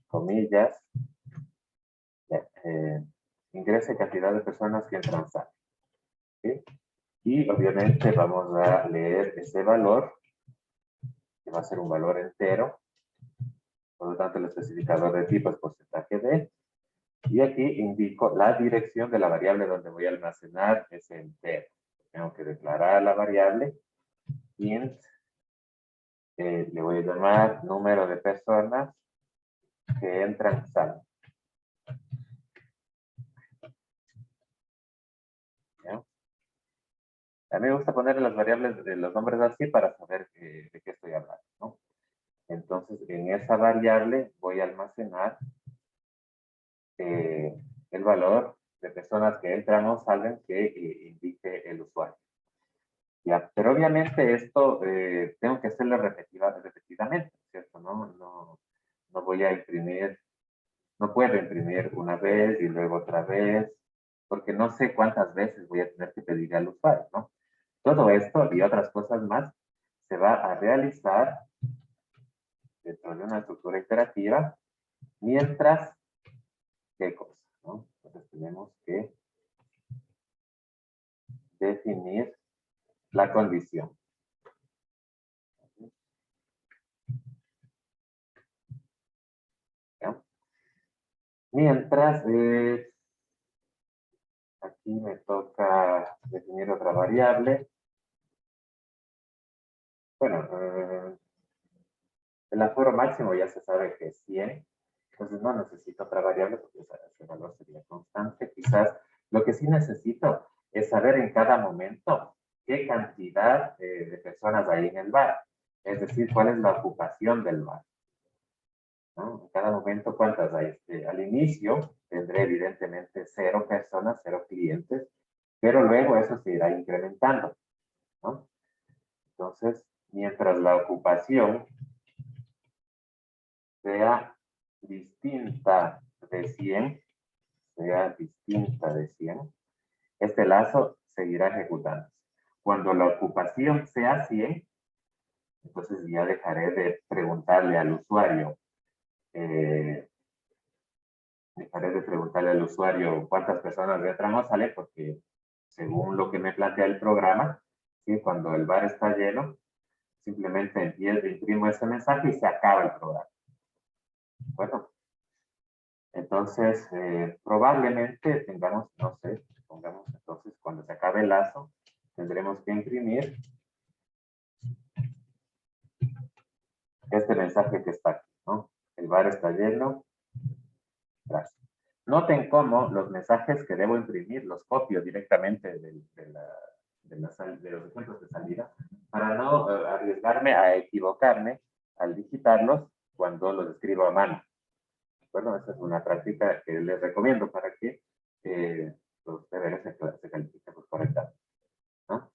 comillas, ingrese cantidad de personas que entran salen, ¿sí? Y obviamente vamos a leer ese valor, que va a ser un valor entero, por lo tanto el especificador de tipo es porcentaje de, y aquí indico la dirección de la variable donde voy a almacenar ese entero. Tengo que declarar la variable int, le voy a llamar número de personas que entran salen. ¿Ya? A mí me gusta poner las variables de los nombres así para saber de qué estoy hablando, ¿no? Entonces, en esa variable voy a almacenar el valor de personas que entran o salen que indique el usuario. Ya, pero obviamente esto tengo que hacerlo repetidamente, ¿cierto? No voy a imprimir, no puedo imprimir una vez y luego otra vez, porque no sé cuántas veces voy a tener que pedir al usuario, ¿no? Todo esto y otras cosas más se va a realizar dentro de una estructura iterativa mientras, ¿qué cosa? ¿No? Entonces tenemos que definir la condición. ¿Ya? Mientras, aquí me toca definir otra variable. Bueno, el aforo máximo ya se sabe que es 100, entonces no necesito otra variable porque ese valor sería constante. Quizás lo que sí necesito es saber en cada momento qué cantidad de personas hay en el bar, es decir, cuál es la ocupación del bar, ¿no? En cada momento, ¿cuántas hay? Al inicio tendré evidentemente 0 personas, 0 clientes, pero luego eso se irá incrementando, ¿no? Entonces, mientras la ocupación sea distinta de 100, este lazo seguirá ejecutándose. Cuando la ocupación sea 100, entonces ya dejaré de preguntarle al usuario, cuántas personas entran o salen, porque según lo que me plantea el programa, ¿sí? Cuando el bar está lleno, simplemente imprimo ese mensaje y se acaba el programa. Bueno, entonces probablemente tengamos, no sé, pongamos entonces cuando se acabe el lazo, tendremos que imprimir este mensaje que está aquí, ¿no? El bar está lleno. Gracias. Noten cómo los mensajes que debo imprimir los copio directamente de los ejemplos de salida para no arriesgarme a equivocarme al digitarlos cuando los escribo a mano. Bueno, esa es una práctica que les recomiendo para que los deberes se califiquen correctamente. ¿no?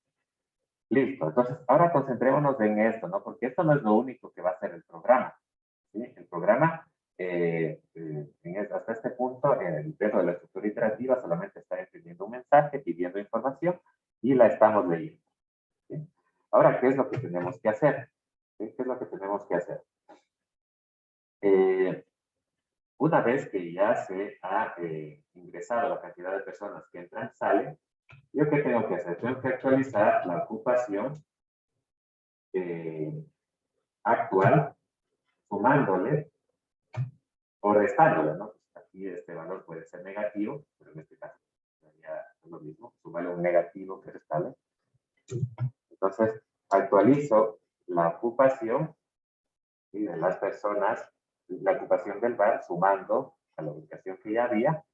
Listo. Entonces, ahora concentrémonos en esto, ¿no? Porque esto no es lo único que va a hacer el programa. ¿Sí? El programa, hasta este punto, dentro de la estructura iterativa, solamente está entendiendo un mensaje, pidiendo información, y la estamos leyendo. ¿Sí? Ahora, ¿qué es lo que tenemos que hacer? ¿Sí? ¿Qué es lo que tenemos que hacer? Una vez que ya se ha ingresado la cantidad de personas que entran, salen, ¿yo qué tengo que hacer? Tengo que actualizar la ocupación actual, sumándole o restándole, ¿no? Aquí este valor puede ser negativo, pero en este caso sería lo mismo, sumarle un negativo que restarle. Entonces, actualizo la ocupación, ¿sí?, de las personas, la ocupación del bar, sumando a la ubicación que ya había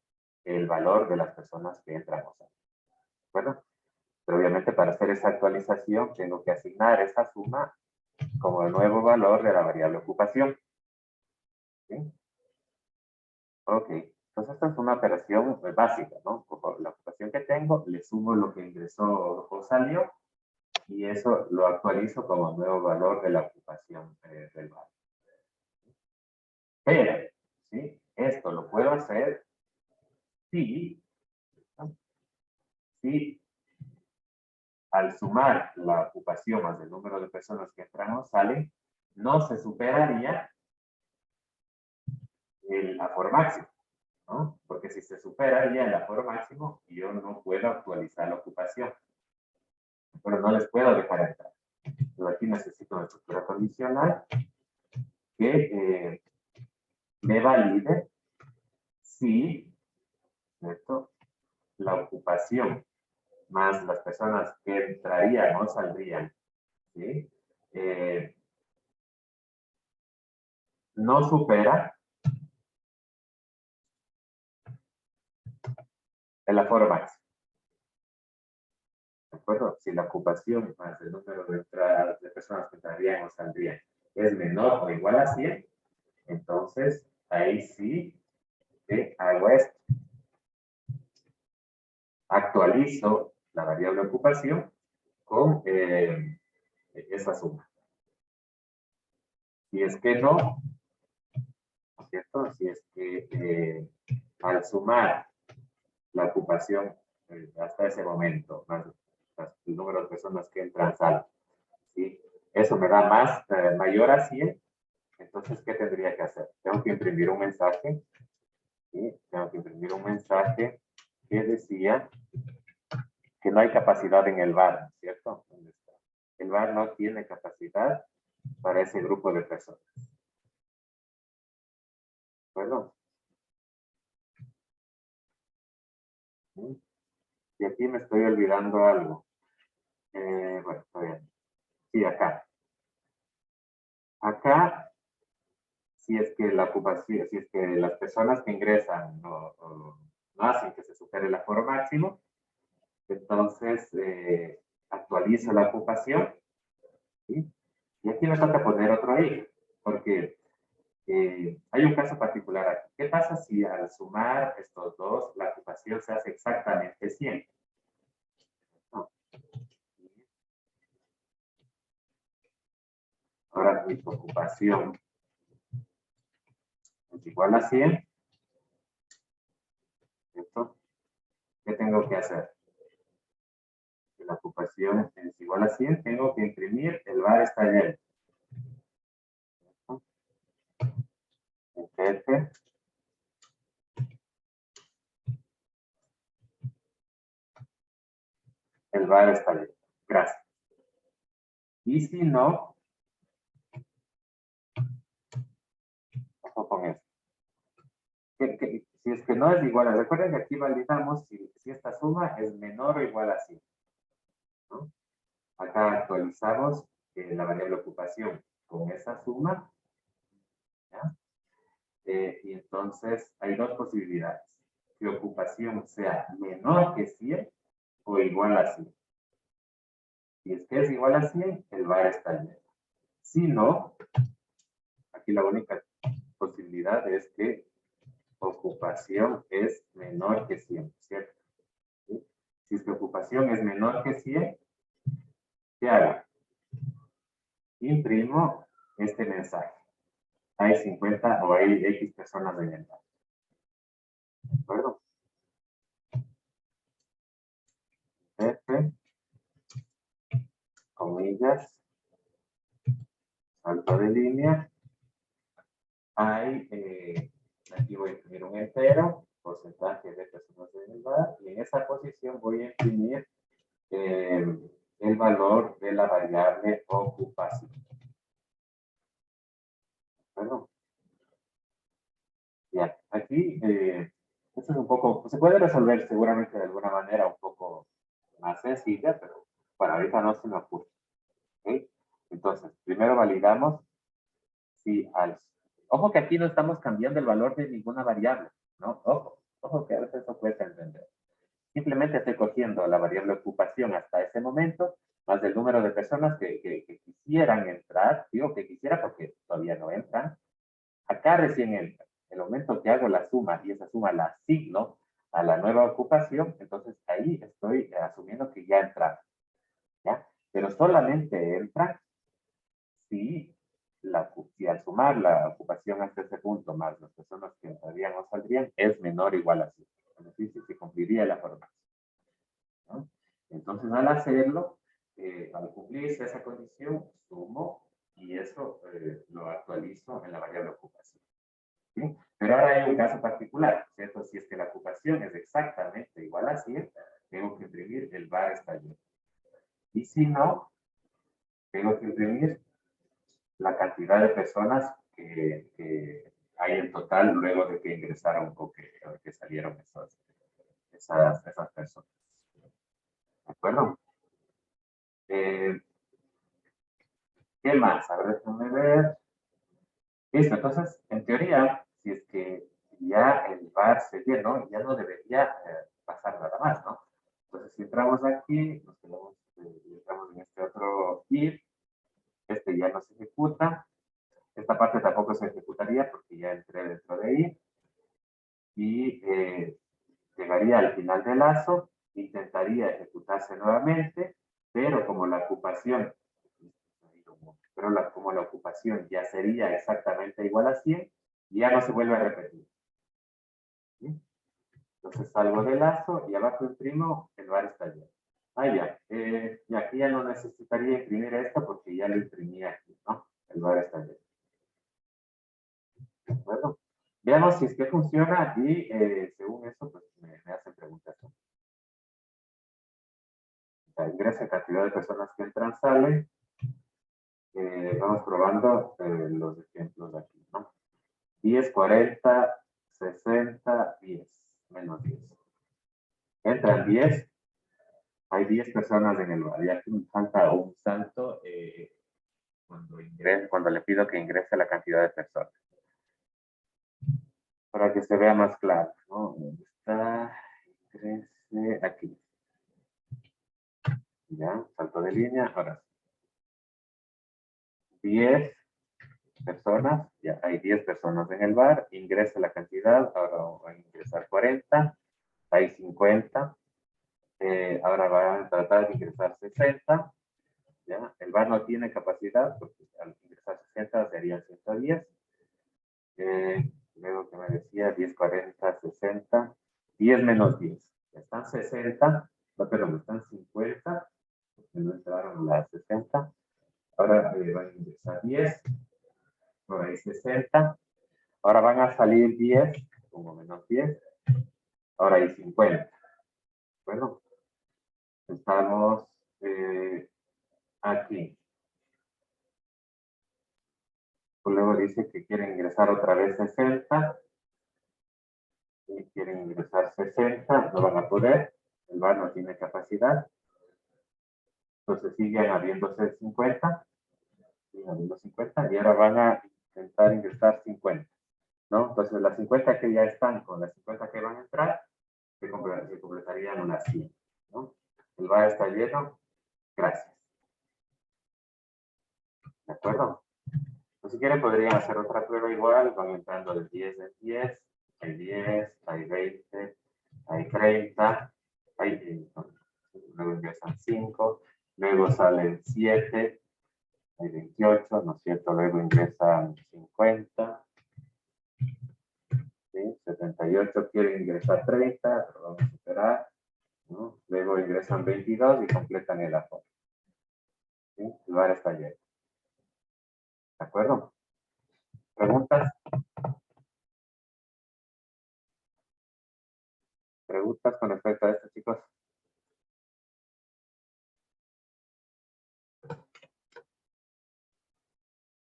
el valor de las personas que entran o salen. Bueno, pero obviamente para hacer esa actualización tengo que asignar esta suma como el nuevo valor de la variable ocupación. ¿Sí? Ok, entonces esta es una operación básica, ¿no? Como la ocupación que tengo, le sumo lo que ingresó o salió, y eso lo actualizo como nuevo valor de la ocupación del bar. Pero, ¿sí? Esto lo puedo hacer si, ¿no?, si al sumar la ocupación más el número de personas que entran o salen, no se superaría el aforo máximo, ¿no? Porque si se superaría el aforo máximo, yo no puedo actualizar la ocupación. Pero no les puedo dejar entrar. Yo aquí necesito una estructura condicional que me valide si, ¿cierto?, la ocupación más las personas que entrarían o saldrían, ¿sí?, no supera el aforo máximo. ¿De acuerdo? Si la ocupación más el número de entradas de personas que entrarían o saldrían es menor o igual a 100, entonces ahí sí hago esto. Actualizo la variable ocupación con esa suma. Si es que no, ¿cierto? Si es que al sumar la ocupación hasta ese momento, más el número de personas que entran, salen, ¿sí?, eso me da mayor a 100, entonces, ¿qué tendría que hacer? Tengo que imprimir un mensaje, ¿sí? Tengo que imprimir un mensaje que decía que no hay capacidad en el bar, ¿cierto? El bar no tiene capacidad para ese grupo de personas. Bueno. ¿Sí? Y aquí me estoy olvidando algo. Bueno, está bien. Sí, acá. Acá, si es que la ocupación, si es que las personas que ingresan no hacen que se supere el aforo máximo, entonces actualizo la ocupación, ¿sí? Y aquí me toca poner otro ahí, porque hay un caso particular aquí. ¿Qué pasa si al sumar estos dos, la ocupación se hace exactamente 100? No. Ahora mi ocupación es igual a 100. ¿Cierto? ¿Qué tengo que hacer? Si la ocupación es igual a 100, tengo que imprimir el bar está lleno. Enter. El bar está lleno. Gracias. Y si no, ojo con esto. Si es que no es igual a, recuerden que aquí validamos si esta suma es menor o igual a 100, ¿no? Acá actualizamos la variable ocupación con esa suma, ¿ya? Y entonces hay dos posibilidades. Que ocupación sea menor que 100 o igual a 100. Si es que es igual a 100, el bar está lleno. Si no, aquí la única posibilidad es que ocupación es menor que 100, ¿cierto? ¿Sí? Si es que ocupación es menor que 100, ¿qué hago? Imprimo este mensaje. Hay 50 o hay X personas en el bar. ¿De acuerdo? F, comillas, salto de línea. Hay, aquí voy a imprimir un entero, porcentaje de personas en el bar, y en esa posición voy a imprimir el valor de la variable ocupación. Bueno, ya, aquí, esto es un poco, se puede resolver seguramente de alguna manera un poco más sencilla, pero para ahorita no se me ocurre. ¿Okay? Entonces, primero validamos si al... Ojo que aquí no estamos cambiando el valor de ninguna variable, ¿no? Ojo que a veces eso puede entender. Simplemente estoy cogiendo la variable ocupación hasta ese momento, más el número de personas que quisieran entrar, digo que quisiera porque todavía no entran. Acá recién entra. El momento que hago la suma y esa suma la asigno a la nueva ocupación, entonces ahí estoy asumiendo que ya entraron, ¿ya? Pero solamente entra si al sumar la ocupación hasta ese punto más las personas que entrarían o saldrían es menor o igual a 100. Es decir, si se cumpliría la formación, ¿no? Entonces, al hacerlo, al cumplirse esa condición, sumo y eso lo actualizo en la variable ocupación. ¿Sí? Pero ahora hay un caso particular, ¿cierto? Si es que la ocupación es exactamente igual a 100, tengo que imprimir el bar está lleno. Y si no, tengo que imprimir la cantidad de personas que hay en total luego de que ingresaron o que salieron esas personas. ¿De acuerdo? ¿Qué más? A ver, déjame ver. Listo, entonces, en teoría, si es que ya el bar se llenó, ya no debería pasar nada más, ¿no? Entonces, si entramos aquí, nos quedamos, entramos en este otro if, este ya no se ejecuta, esta parte tampoco se ejecutaría porque ya entré dentro de if, y llegaría al final del lazo, intentaría ejecutarse nuevamente, pero como la ocupación, como la ocupación ya sería exactamente igual a 100, ya no se vuelve a repetir. ¿Sí? Entonces salgo del lazo y abajo imprimo el bar está lleno. Ya. Y aquí ya no necesitaría imprimir esto porque ya lo imprimí aquí, ¿no? El bar está lleno. ¿De acuerdo? Veamos si es que funciona y según eso, pues me hacen preguntas. Ingresa cantidad de personas que entran, salen. Vamos probando los ejemplos de aquí, ¿no? 10, 40, 60, 10, menos 10. Entran 10, hay 10 personas en el bar. Y aquí me falta un salto cuando le pido que ingrese la cantidad de personas. Para que se vea más claro, ¿no? ¿Dónde está? Ingrese aquí. Ya, salto de línea, ahora sí. 10 personas, ya hay 10 personas en el bar, ingresa la cantidad, ahora va a ingresar 40, hay 50, ahora va a tratar de ingresar 60, ¿ya? El bar no tiene capacidad, porque al ingresar 60 serían 110, luego que me decía 10, 40, 60, 10 menos 10, están 60, no, perdón, están 50, porque no entraron las 60, ahora van a ingresar 10, ahora hay 60, ahora van a salir 10, como menos 10, ahora hay 50. Bueno, estamos aquí. Luego dice que quieren ingresar otra vez 60. Y quieren ingresar 60, no van a poder. El bar no tiene capacidad. Entonces siguen habiéndose 50. Siguen habiendo 50. Y ahora van a intentar ingresar 50. ¿No? Entonces las 50 que ya están con las 50 que van a entrar, se completarían unas 100. ¿No? El bar está lleno. Gracias. ¿De acuerdo? Pues si quieren podrían hacer otra prueba igual, van entrando de 10 en 10, hay 10, hay 20, hay 30, luego ingresan 5, luego salen 7, hay 28, ¿no es cierto? Luego ingresan 50, ¿sí? 78 quieren ingresar 30, pero vamos a esperar, ¿no? Luego ingresan 22 y completan el aforo, ¿sí? El lugar está lleno. ¿De acuerdo? ¿Preguntas? ¿Preguntas con respecto a esto, chicos?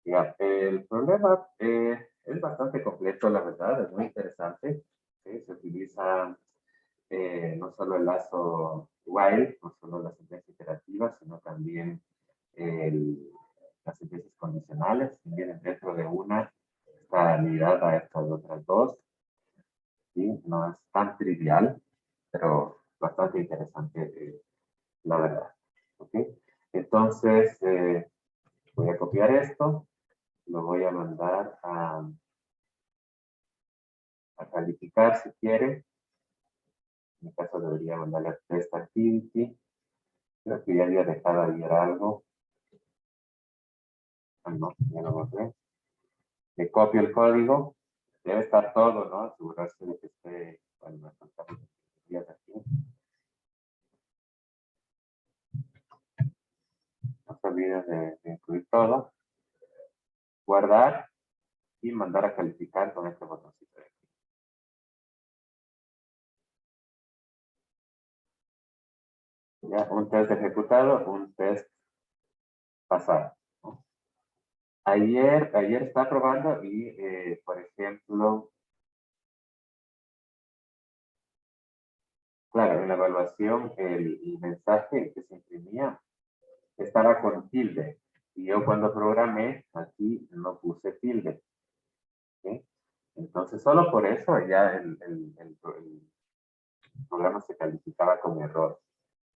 Ya, el problema es bastante completo, la verdad, es muy interesante. ¿Sí? Se utiliza no solo el lazo while, no solo las sentencias iterativas, sino también las sentencias condicionales, que vienen dentro de una, está ligada a estas otras dos. ¿Sí? No es tan trivial, pero bastante interesante, la verdad. ¿Ok? Entonces, voy a copiar esto, lo voy a mandar a calificar si quiere. En mi caso debería mandarle a test activity. Creo que ya había dejado ayer algo. Ah, no, ya lo borré. Le copio el código. Debe estar todo, ¿no? Asegurarse de que esté, bueno, me faltan días aquí. No se olviden de incluir todo. Guardar y mandar a calificar con este botoncito de aquí. Ya, un test ejecutado, un test pasado, ¿no? Ayer está probando y, por ejemplo, claro, en la evaluación el mensaje que se imprimía estaba con tilde. Y yo cuando programé aquí no puse tilde. ¿Sí? Entonces, solo por eso ya el programa se calificaba con error.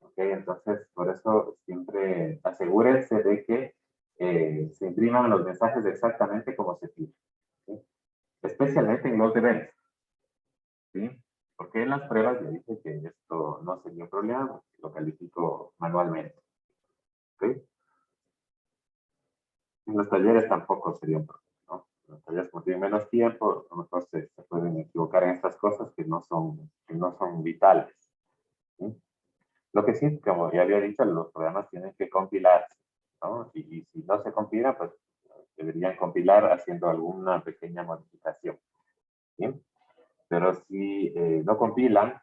¿Ok? Entonces, por eso siempre asegúrense de que se impriman los mensajes exactamente como se pide. ¿Sí? Especialmente en los deberes. ¿Sí? Porque en las pruebas ya dije que esto no sería un problema, lo califico manualmente. ¿Ok? En los talleres tampoco sería un problema, ¿no? En los talleres, como tienen menos tiempo, a lo mejor se pueden equivocar en estas cosas que no son vitales. ¿Sí? Lo que sí, como ya había dicho, los programas tienen que compilarse, ¿no? Y si no se compila, pues deberían compilar haciendo alguna pequeña modificación. ¿Sí? Pero si no compilan,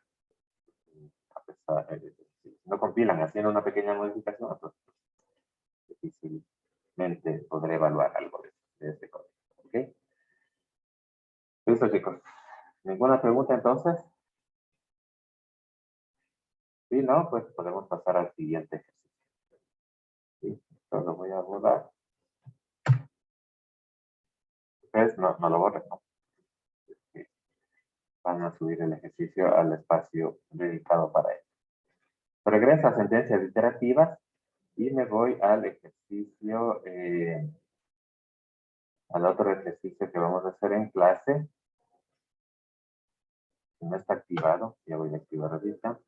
si no compilan haciendo una pequeña modificación, pues difícilmente podré evaluar algo de este código. ¿Ok? Listo, chicos. ¿Ninguna pregunta entonces? Si no, pues podemos pasar al siguiente ejercicio. ¿Sí? Entonces lo voy a borrar. Ustedes no lo borren, ¿no? Sí. Van a subir el ejercicio al espacio dedicado para él. Regreso a sentencias iterativas y me voy al ejercicio, al otro ejercicio que vamos a hacer en clase. No está activado, ya voy a activar ahorita.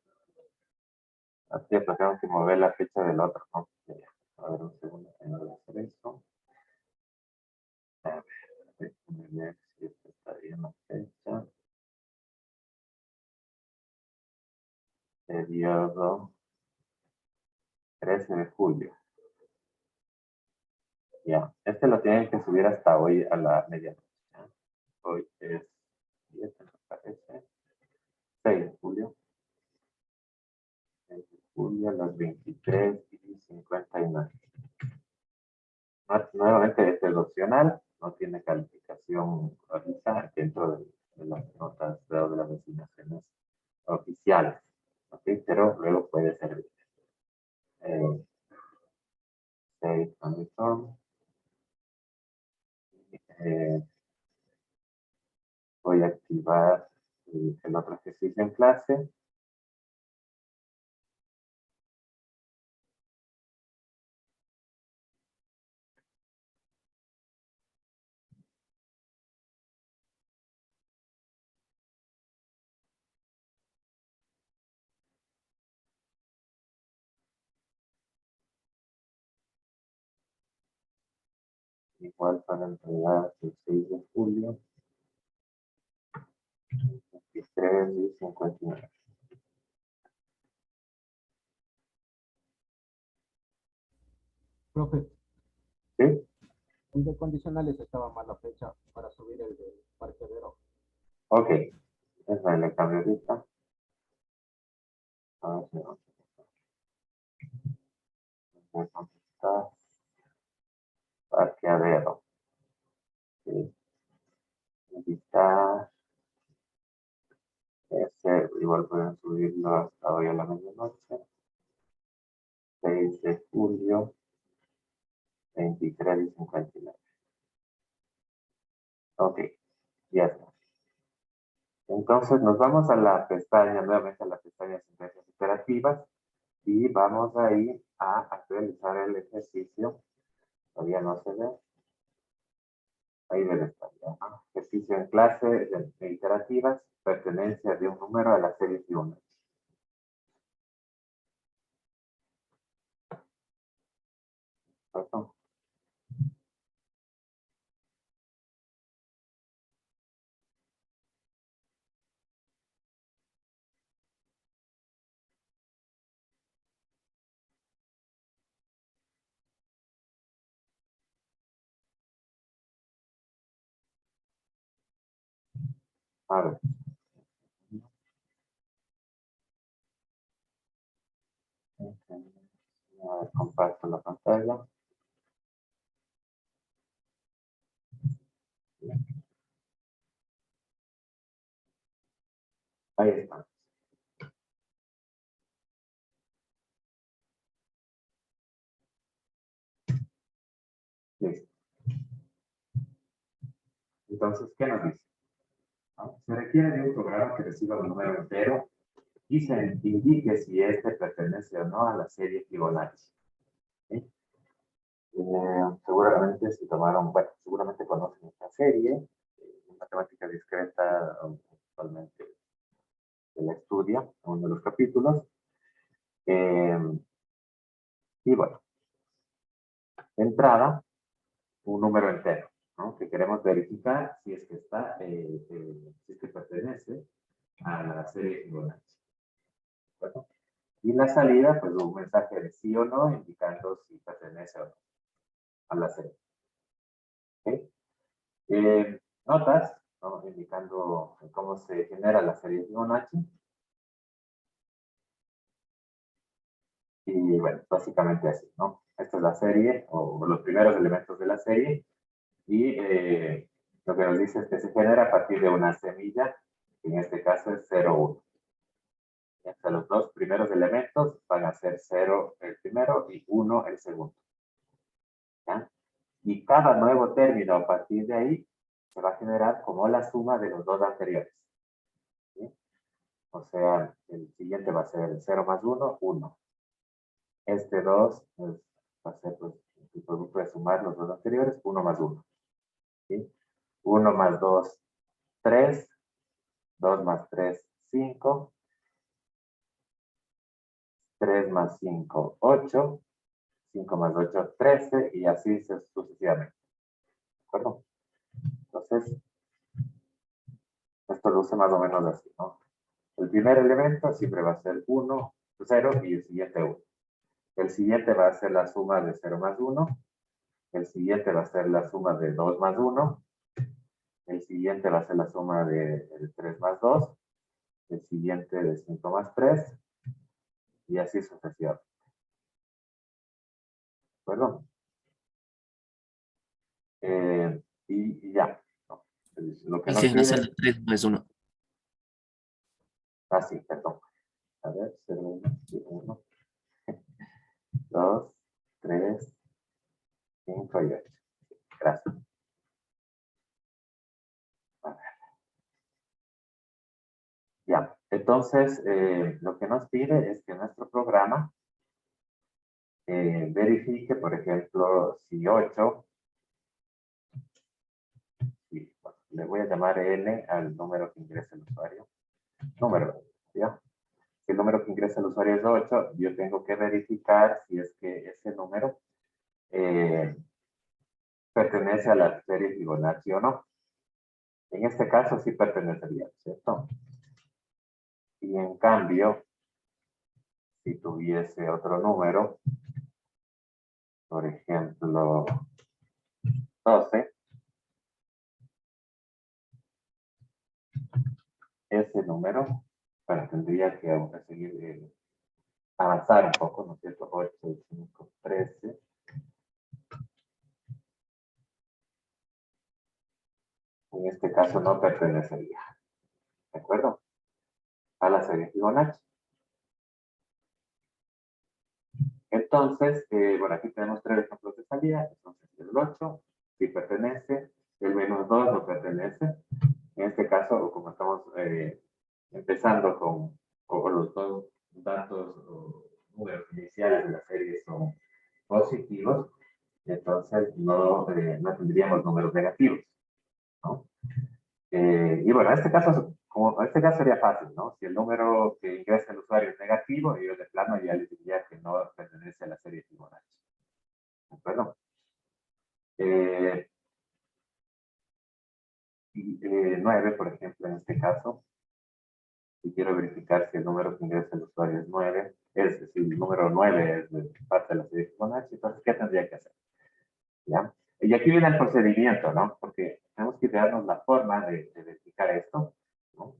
Así es, tengo que mover la fecha del otro, ¿no? A ver, un segundo, tengo que hacer eso. A ver, déjame ver si esto está bien la fecha. Periodo 13 de julio. Ya, este lo tienen que subir hasta hoy a la medianoche. ¿Ya? Hoy es 10, me parece. 6 de julio. 6 de julio a las 23:59. Nuevamente, este es opcional, no tiene calificación ahorita dentro de las notas de las designaciones oficiales. ¿Ok? Pero luego puede servir. Save and return. Eh, voy a activar el otro ejercicio en clase. igual para entregar el 6 de julio, 23 y 59. Profe, ¿Sí? en de condicionales estaba mal la fecha para subir el del parqueadero. Ok. Esa le cambio ahorita. A ver si no. Voy a contestar. Parqueadero. Sí. Editar. Ese, igual pueden subirlo hasta hoy a la medianoche. 6 de julio, 23 y 59. Ok, ya está. Entonces nos vamos a la pestaña, nuevamente a la pestaña Sentencias Operativas y vamos a ir a realizar el ejercicio. Todavía no se ve. Ahí debe estar ya. Ejercicio en clase de iterativas, pertenencia de un número a la serie de 1. ¿Cierto? A ver. A ver, comparto la pantalla. Ahí está. Listo. Entonces, ¿qué nos dice? ¿No? Se requiere de un programa que reciba un número entero y se indique si este pertenece o no a la serie Fibonacci. ¿Sí? Seguramente si tomaron, bueno, seguramente conocen esta serie, matemática discreta, actualmente se la estudia, uno de los capítulos. Y bueno, de entrada, un número entero, ¿no? Que queremos verificar si es que está, si es que pertenece a la serie Fibonacci. ¿Bueno? Y la salida, pues un mensaje de sí o no, indicando si pertenece o no a la serie. ¿Okay? Notas, ¿no? Indicando cómo se genera la serie Fibonacci. Y bueno, básicamente así, ¿no? Esta es la serie, o los primeros elementos de la serie. Y lo que nos dice es que se genera a partir de una semilla, que en este caso es 0, 1. O sea, los dos primeros elementos van a ser 0 el primero y 1 el segundo. ¿Ya? Y cada nuevo término a partir de ahí se va a generar como la suma de los dos anteriores. ¿Sí? O sea, el siguiente va a ser 0 más 1, 1. Este 2 pues, va a ser pues, el producto de sumar los dos anteriores, 1 más 1. ¿Sí? 1 más 2, 3. 2 más 3, 5. 3 más 5, 8. 5 más 8, 13. Y así sucesivamente. ¿De acuerdo? Entonces, esto luce más o menos así, ¿no? El primer elemento siempre va a ser 1, 0 y el siguiente 1. El siguiente va a ser la suma de 0 más 1. El siguiente va a ser la suma de 2 más 1. El siguiente va a ser la suma de 3 más 2. El siguiente de 5 más 3. Y así sucesivamente. ¿De acuerdo? Y ya. ¿No? Lo que Y nos que no es pide. el 3 no es 1. Ah, sí, perdón. A ver, 0, 1, 1, 2, 3, 5 y 8. Gracias. A ver. Ya, entonces lo que nos pide es que nuestro programa verifique, por ejemplo, si 8, sí, bueno, le voy a llamar N al número que ingresa el usuario. Número, ¿ya? Si el número que ingresa el usuario es 8, yo tengo que verificar si es que ese número pertenece a la serie Fibonacci o no. En este caso sí pertenecería, ¿cierto? Y en cambio, si tuviese otro número, por ejemplo, 12, ese número, bueno, tendría que seguir, avanzar un poco, ¿no es cierto? 8, 5, 13. En este caso no pertenecería, ¿de acuerdo? A la serie Fibonacci. Entonces, bueno, aquí tenemos 3 ejemplos de salida. Entonces, el 8 sí pertenece, el menos 2 no pertenece. En este caso, como estamos empezando con los dos datos o números iniciales de la serie son positivos, entonces no tendríamos números negativos, ¿no? Y bueno, en este caso, sería fácil, ¿no? Si el número que ingresa el usuario es negativo, yo de plano ya le diría que no pertenece a la serie Fibonacci. ¿De acuerdo? Y 9, por ejemplo, en este caso, si quiero verificar si el número que ingresa el usuario es 9, si el número 9 es de parte de la serie Fibonacci, entonces, ¿qué tendría que hacer? ¿Ya? Y aquí viene el procedimiento, ¿no? Porque tenemos que darnos la forma de verificar esto, ¿no?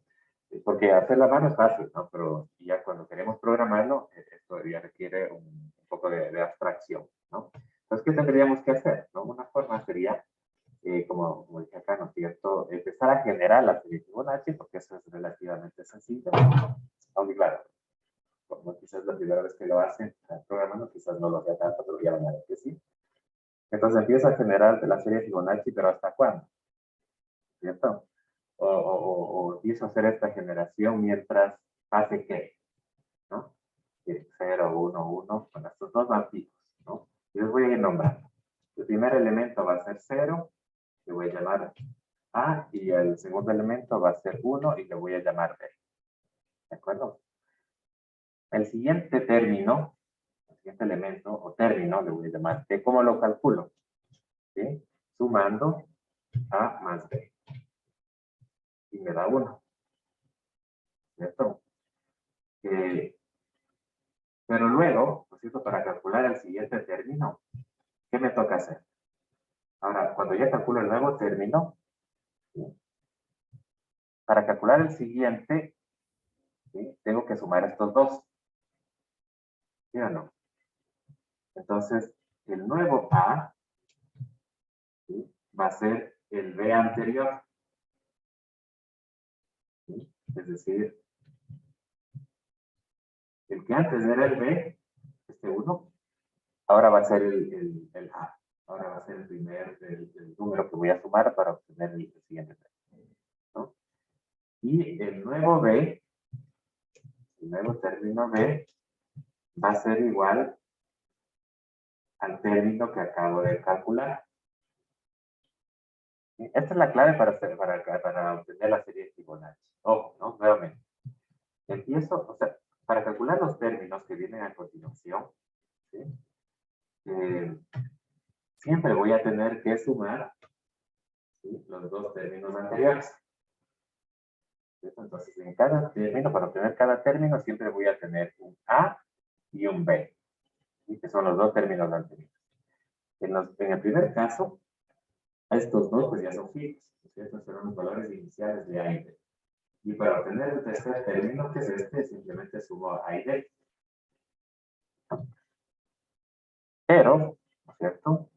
Porque hacer la mano es fácil, ¿no? Pero ya cuando queremos programarlo, esto ya requiere un poco de abstracción, ¿no? Entonces, ¿qué tendríamos que hacer? ¿No? Una forma sería, como dije acá, ¿no es cierto? Empezar a generar la serie Fibonacci, porque eso es relativamente sencillo. Aunque claro, como quizás la primera vez que lo hacen programando, quizás no lo sea tanto, pero ya van a ver que sí. Entonces empieza a generar de la serie Fibonacci, pero ¿hasta cuándo? ¿Cierto? O empiezo a hacer esta generación mientras pase qué, ¿no? 0, 1, 1, con estos dos van fijos, ¿no? Y los voy a ir nombrando. El primer elemento va a ser 0, le voy a llamar A, y el segundo elemento va a ser 1, y le voy a llamar B. ¿De acuerdo? El siguiente término, el siguiente elemento o término, le voy a llamar T. ¿Cómo lo calculo? ¿Sí? Sumando A más B. Y me da 1. ¿Cierto? Pero luego, ¿no es cierto? Para calcular el siguiente término, ¿qué me toca hacer? Ahora, cuando ya calculo el nuevo término, ¿sí? Para calcular el siguiente, ¿sí? Tengo que sumar estos dos. ¿Sí o no? Entonces, el nuevo A, ¿sí? Va a ser el B anterior. ¿Sí? Es decir, el que antes era el B, este 1, ahora va a ser el A. Ahora va a ser el número que voy a sumar para obtener el siguiente término, ¿no? Y el nuevo B, el nuevo término B, va a ser igual al término que acabo de calcular. Esta es la clave para obtener la serie de Fibonacci. Ojo, ¿no? Nuevamente. Empiezo, o sea, para calcular los términos que vienen a continuación, ¿sí? Siempre voy a tener que sumar, ¿sí? Los dos términos anteriores. ¿Cierto? Entonces, en cada término, para obtener cada término, siempre voy a tener un A y un B, ¿sí? Que son los dos términos anteriores. En el primer caso, estos dos pues ya son fijos, ¿cierto? Serán los valores iniciales de A y B. Y para obtener el tercer término, que es este, simplemente sumo A y B. Pero, ¿no es cierto?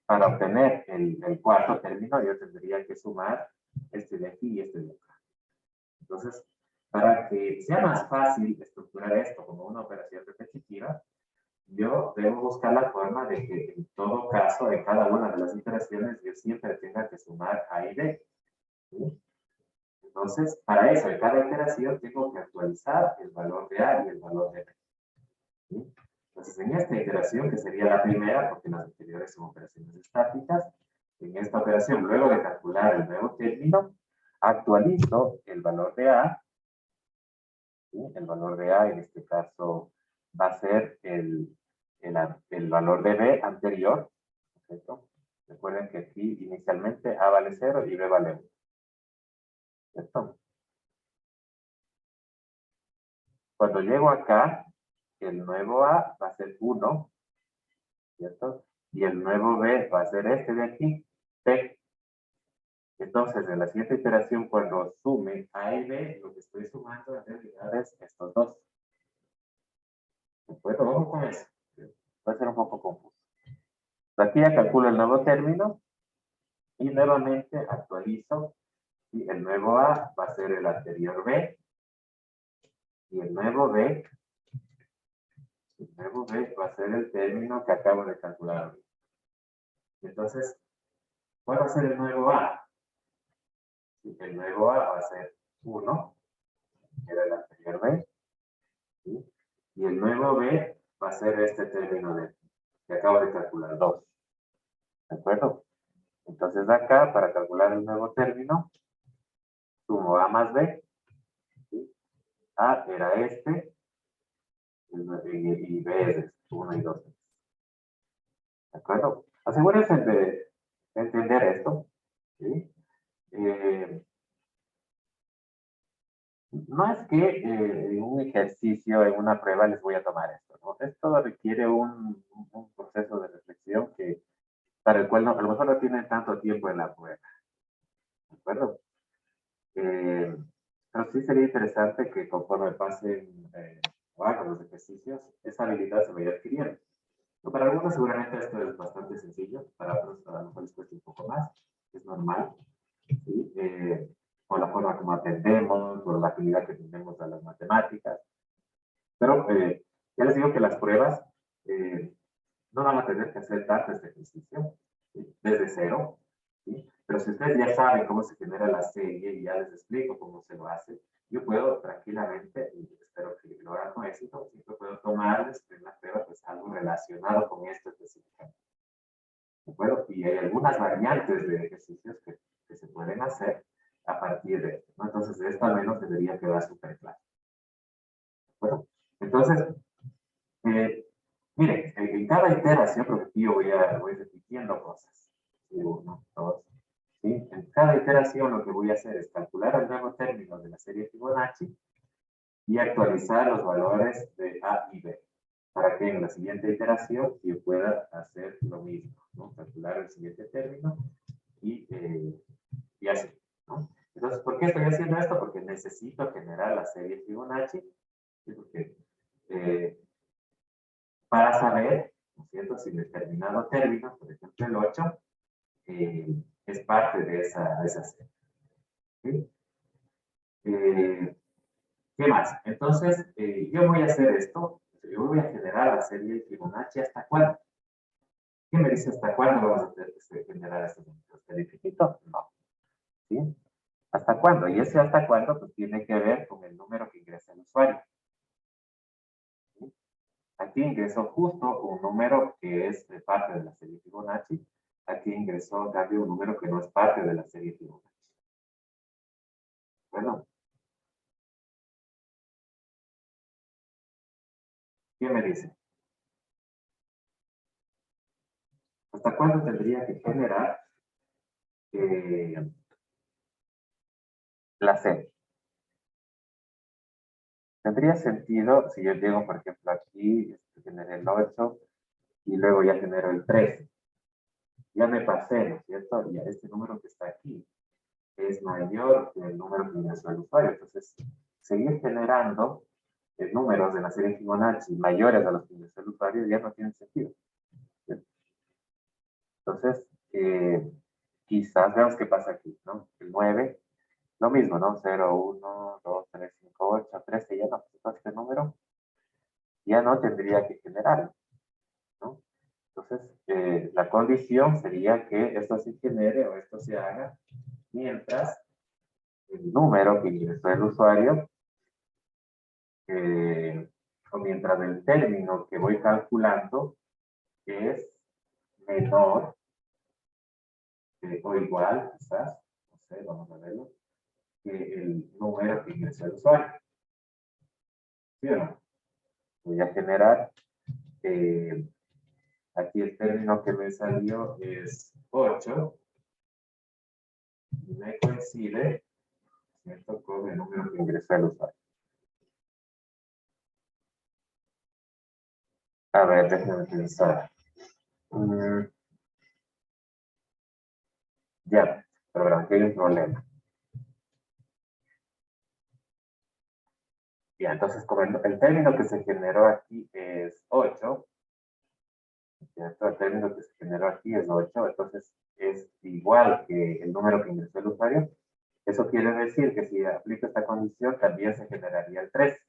Para obtener el cuarto término, yo tendría que sumar este de aquí y este de acá. Entonces, para que sea más fácil estructurar esto como una operación repetitiva, yo debo buscar la forma de que en todo caso, en cada una de las iteraciones, yo siempre tenga que sumar A y B. ¿Sí? Entonces, para eso, en cada iteración tengo que actualizar el valor de A y el valor de B. ¿Sí? Entonces, en esta iteración, que sería la primera, porque las anteriores son operaciones estáticas, en esta operación, luego de calcular el nuevo término, actualizo el valor de A. ¿Sí? El valor de A, en este caso, va a ser el valor de B anterior, ¿cierto? Recuerden que aquí inicialmente A vale 0 y B vale 1. ¿Cierto? Cuando llego acá, el nuevo A va a ser 1, ¿cierto? Y el nuevo B va a ser este de aquí, P. Entonces, en la siguiente iteración, cuando sume A y B, lo que estoy sumando en realidad es estos dos. ¿De acuerdo? Ojo con eso. Va a ser un poco confuso. Aquí ya calculo el nuevo término y nuevamente actualizo. Y el nuevo A va a ser el anterior B. Y el nuevo B va a ser el término que acabo de calcular. Entonces, ¿cuál va a ser el nuevo A? El nuevo A va a ser 1, que era el anterior B. ¿Sí? Y el nuevo B va a ser este término que acabo de calcular, 2. ¿De acuerdo? Entonces acá, para calcular el nuevo término, sumo A más B. ¿Sí? A era este, y B es 1 y 2. ¿De acuerdo? Asegúrense de entender esto. ¿Sí? No es que en un ejercicio, en una prueba, les voy a tomar esto, ¿no? Esto requiere un proceso de reflexión para el cual a lo mejor no tienen tanto tiempo en la prueba. ¿De acuerdo? Pero sí sería interesante que conforme pasen o hagan los ejercicios, esa habilidad se vaya adquiriendo. ¿No? Para algunos seguramente esto es bastante sencillo, para otros a lo mejor les cuesta un poco más, es normal. ¿Sí? Por la forma como atendemos, por la afinidad que tenemos a las matemáticas. Pero ya les digo que las pruebas no van a tener que hacer tanto este ejercicio, ¿sí? Desde cero. ¿Sí? Pero si ustedes ya saben cómo se genera la serie y ya les explico cómo se lo hace, yo puedo tranquilamente, y espero que lo hagan con éxito, siempre puedo tomarles en la prueba pues, algo relacionado con esto específicamente. ¿De acuerdo? Y hay algunas variantes de ejercicios que se pueden hacer a partir de esto, ¿no? Entonces, de esto al menos debería quedar súper claro. Bueno, entonces, miren, en cada iteración, porque aquí yo voy repitiendo cosas. ¿Sí? 1, 2, ¿sí? En cada iteración lo que voy a hacer es calcular el nuevo término de la serie Fibonacci y actualizar los valores de A y B, para que en la siguiente iteración yo pueda hacer lo mismo, ¿no? Calcular el siguiente término y así, ¿no? Entonces, ¿por qué estoy haciendo esto? Porque necesito generar la serie Fibonacci, ¿sí? Porque, para saber, ¿no es cierto?, si determinado término, por ejemplo el 8, es parte de esa serie. ¿Sí? ¿Qué más? Entonces, yo voy a hacer esto, yo voy a generar la serie Fibonacci, ¿hasta cuándo? ¿Quién me dice hasta cuándo vamos a tener que generar estos números? ¿Te dificilito? No. ¿Sí? ¿Hasta cuándo? Y ese hasta cuándo pues tiene que ver con el número que ingresa el usuario. ¿Sí? Aquí ingresó justo un número que es parte de la serie Fibonacci. Aquí ingresó también un número que no es parte de la serie Fibonacci. Bueno. ¿Quién me dice? ¿Hasta cuándo tendría que generar la serie? Tendría sentido si yo llego, por ejemplo, aquí, generé el 8 y luego ya genero el 13. Ya me pasé, ¿no es cierto? Y este número que está aquí es mayor que el número que ingresó el usuario. Entonces, seguir generando números de la serie Fibonacci mayores a los que ingresó el usuario ya no tiene sentido. ¿Sí? Entonces, quizás veamos qué pasa aquí, ¿no? El 9, lo mismo, ¿no? 0, 1, 2, 3, 5, 8, 13, ya no, pues este número ya no tendría que generarlo, ¿no? Entonces, la condición sería que esto se genere o esto se haga mientras el número que ingresó el usuario o mientras el término que voy calculando es menor o igual, quizás, no sé, vamos a verlo, que el número que ingresó el usuario. ¿Sí o no? Voy a generar aquí el término que me salió es 8. Y me coincide, ¿cierto?, con el número que ingresó el usuario. A ver, déjenme pensar. Ya, pero aquí hay un problema. Ya, entonces, como el término que se generó aquí es 8, ¿cierto? El término que se generó aquí es 8, entonces es igual que el número que ingresó el usuario. Eso quiere decir que si aplico esta condición, también se generaría el 13.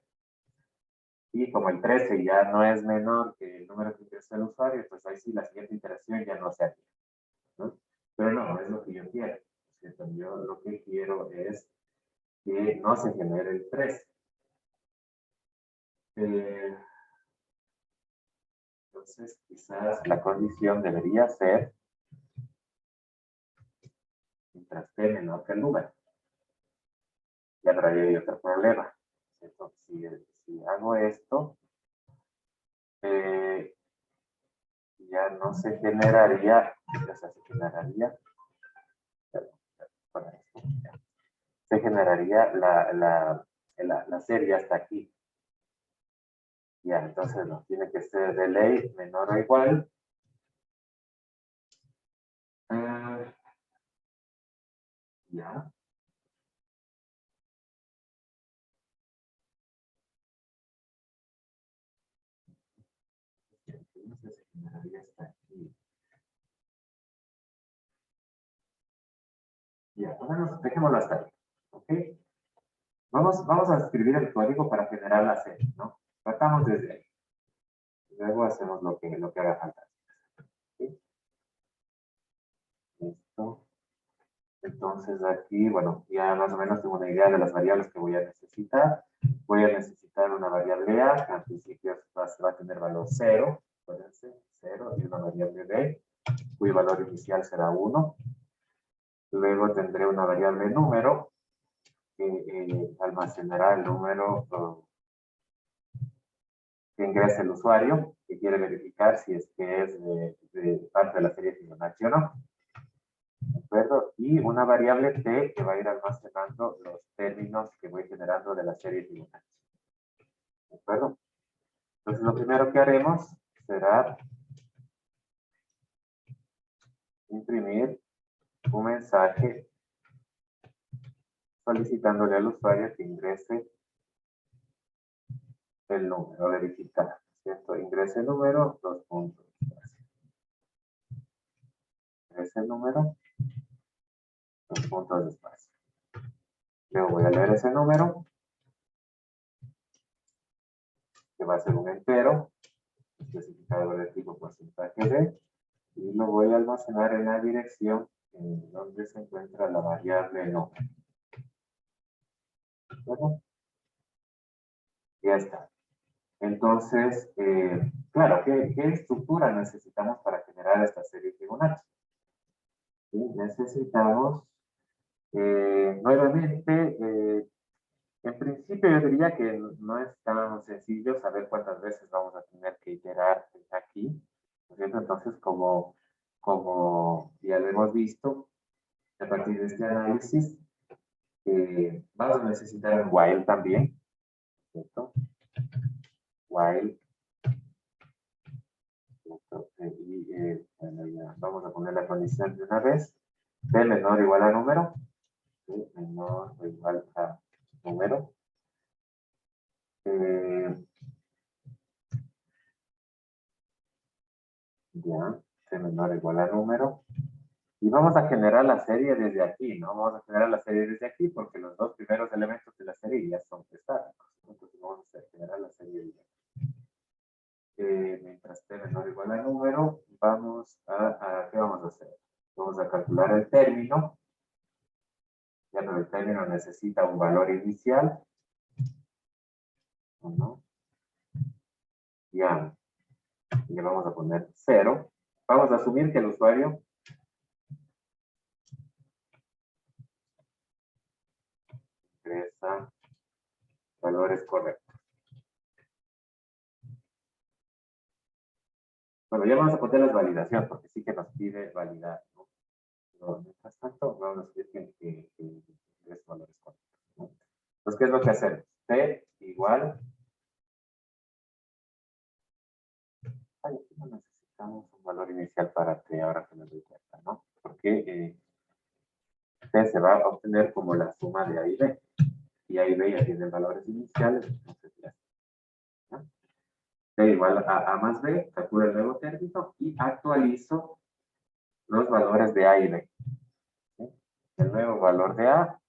Y como el 13 ya no es menor que el número que ingresó el usuario, pues ahí sí la siguiente iteración ya no se haría, ¿no? Pero no es lo que yo quiero. ¿Cierto? Yo lo que quiero es que no se genere el 13. Entonces, quizás la condición debería ser mientras t menor que el número. Ya, pero ahí hay otro problema. Entonces, si hago esto, ya no se generaría, o sea, se generaría, se generaría la serie hasta aquí. Ya, entonces no, tiene que ser de ley menor o igual. Ya. Entonces se generaría hasta aquí. Ya, bueno, dejémoslo hasta ahí. ¿Ok? Vamos a escribir el código para generar la serie, ¿no? Tratamos desde ahí. Luego hacemos lo que haga falta. ¿Sí? Listo. Entonces aquí, bueno, ya más o menos tengo una idea de las variables que voy a necesitar. Voy a necesitar una variable A, que al principio va a tener valor 0, acuérdense, 0, y una variable B, cuyo valor inicial será 1. Luego tendré una variable número, que almacenará el número que ingresa el usuario, que quiere verificar si es que es de parte de la serie Fibonacci o no. ¿De acuerdo? Y una variable t que va a ir almacenando los términos que voy generando de la serie Fibonacci. ¿De acuerdo? Entonces, lo primero que haremos será imprimir un mensaje solicitándole al usuario que ingrese el número, verificar, ¿cierto? Ingrese el número, 2 puntos. Ingrese el número, 2 puntos de espacio. Luego voy a leer ese número, que va a ser un entero, especificado del tipo porcentaje de, y lo voy a almacenar en la dirección en donde se encuentra la variable número. ¿De ya está. Entonces, claro, ¿qué estructura necesitamos para generar esta serie Fibonacci? ¿Sí? Necesitamos, nuevamente, en principio yo diría que no es tan sencillo saber cuántas veces vamos a tener que iterar aquí, ¿no es cierto? Entonces, como ya lo hemos visto, a partir de este análisis, vamos a necesitar un while también, ¿cierto? While, ¿cierto? Bueno, ya vamos a poner la condición de una vez, b menor o igual a número, b menor o igual a número. Ya, c menor o igual a número. Y vamos a generar la serie desde aquí, ¿no? Vamos a generar la serie desde aquí porque los dos primeros elementos de la serie ya son estáticos. Entonces vamos a generar la serie desde aquí. Mientras t menor o igual a número, vamos ¿qué vamos a hacer? Vamos a calcular el término. Ya, pero el término necesita un valor inicial. ¿No? Ya. Y le vamos a poner 0. Vamos a asumir que el usuario ingresa valores correctos. Bueno, ya vamos a poner las validaciones, porque sí que nos pide validar, ¿no? Pero mientras tanto, vamos a decir que es valores correctos, ¿no? Entonces, ¿qué es lo que hacemos? T igual. Ay, aquí no necesitamos un valor inicial para T, ahora que me doy cuenta, ¿no? Porque T se va a obtener como la suma de A y B. Y A y B ya tienen valores iniciales, entonces ya está, ¿no? T igual a A más B, calculo el nuevo término y actualizo los valores de A y B, ¿sí? El nuevo valor de A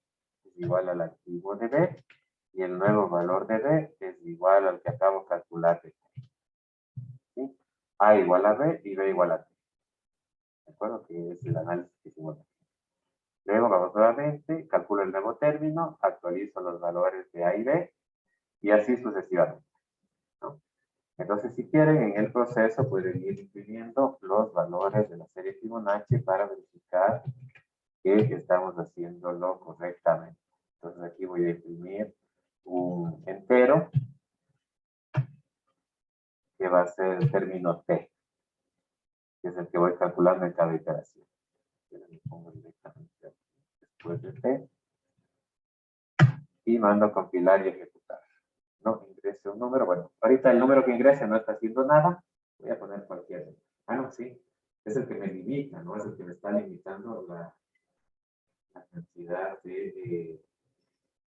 es igual al antiguo de B y el nuevo valor de B es igual al que acabo de calcular de T, ¿sí? A igual a B y B igual a T. ¿De acuerdo? Que es el análisis que hicimos aquí. Luego vamos nuevamente, calculo el nuevo término, actualizo los valores de A y B y así sucesivamente, ¿no? Entonces, si quieren, en el proceso pueden ir imprimiendo los valores de la serie Fibonacci para verificar que estamos haciéndolo correctamente. Entonces, aquí voy a imprimir un entero que va a ser el término T, que es el que voy calculando en cada iteración. Yo le pongo directamente después de T y mando a compilar y ejecutar. No ingrese un número. Bueno, ahorita el número que ingrese no está haciendo nada. Voy a poner cualquier. Ah, no, sí. Es el que me limita, ¿no? Es el que me está limitando la cantidad de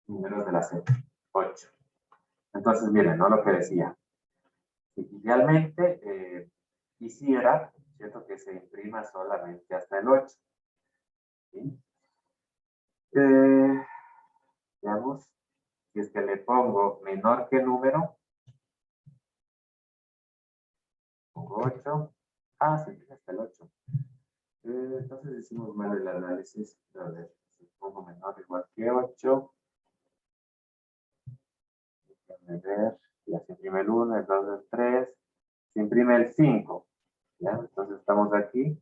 números de la serie. 8. Entonces, miren, ¿no? Lo que decía. Idealmente, quisiera, ¿cierto? Que se imprima solamente hasta el 8. ¿Sí? Veamos. Si es que le pongo menor que número, pongo 8. Ah, se empieza hasta el 8. Entonces hicimos mal el análisis. A ver, si pongo menor o igual que 8. Déjenme ver. Ya se imprime el 1, el 2, el 3. Se imprime el 5. ¿Ya? Entonces estamos aquí.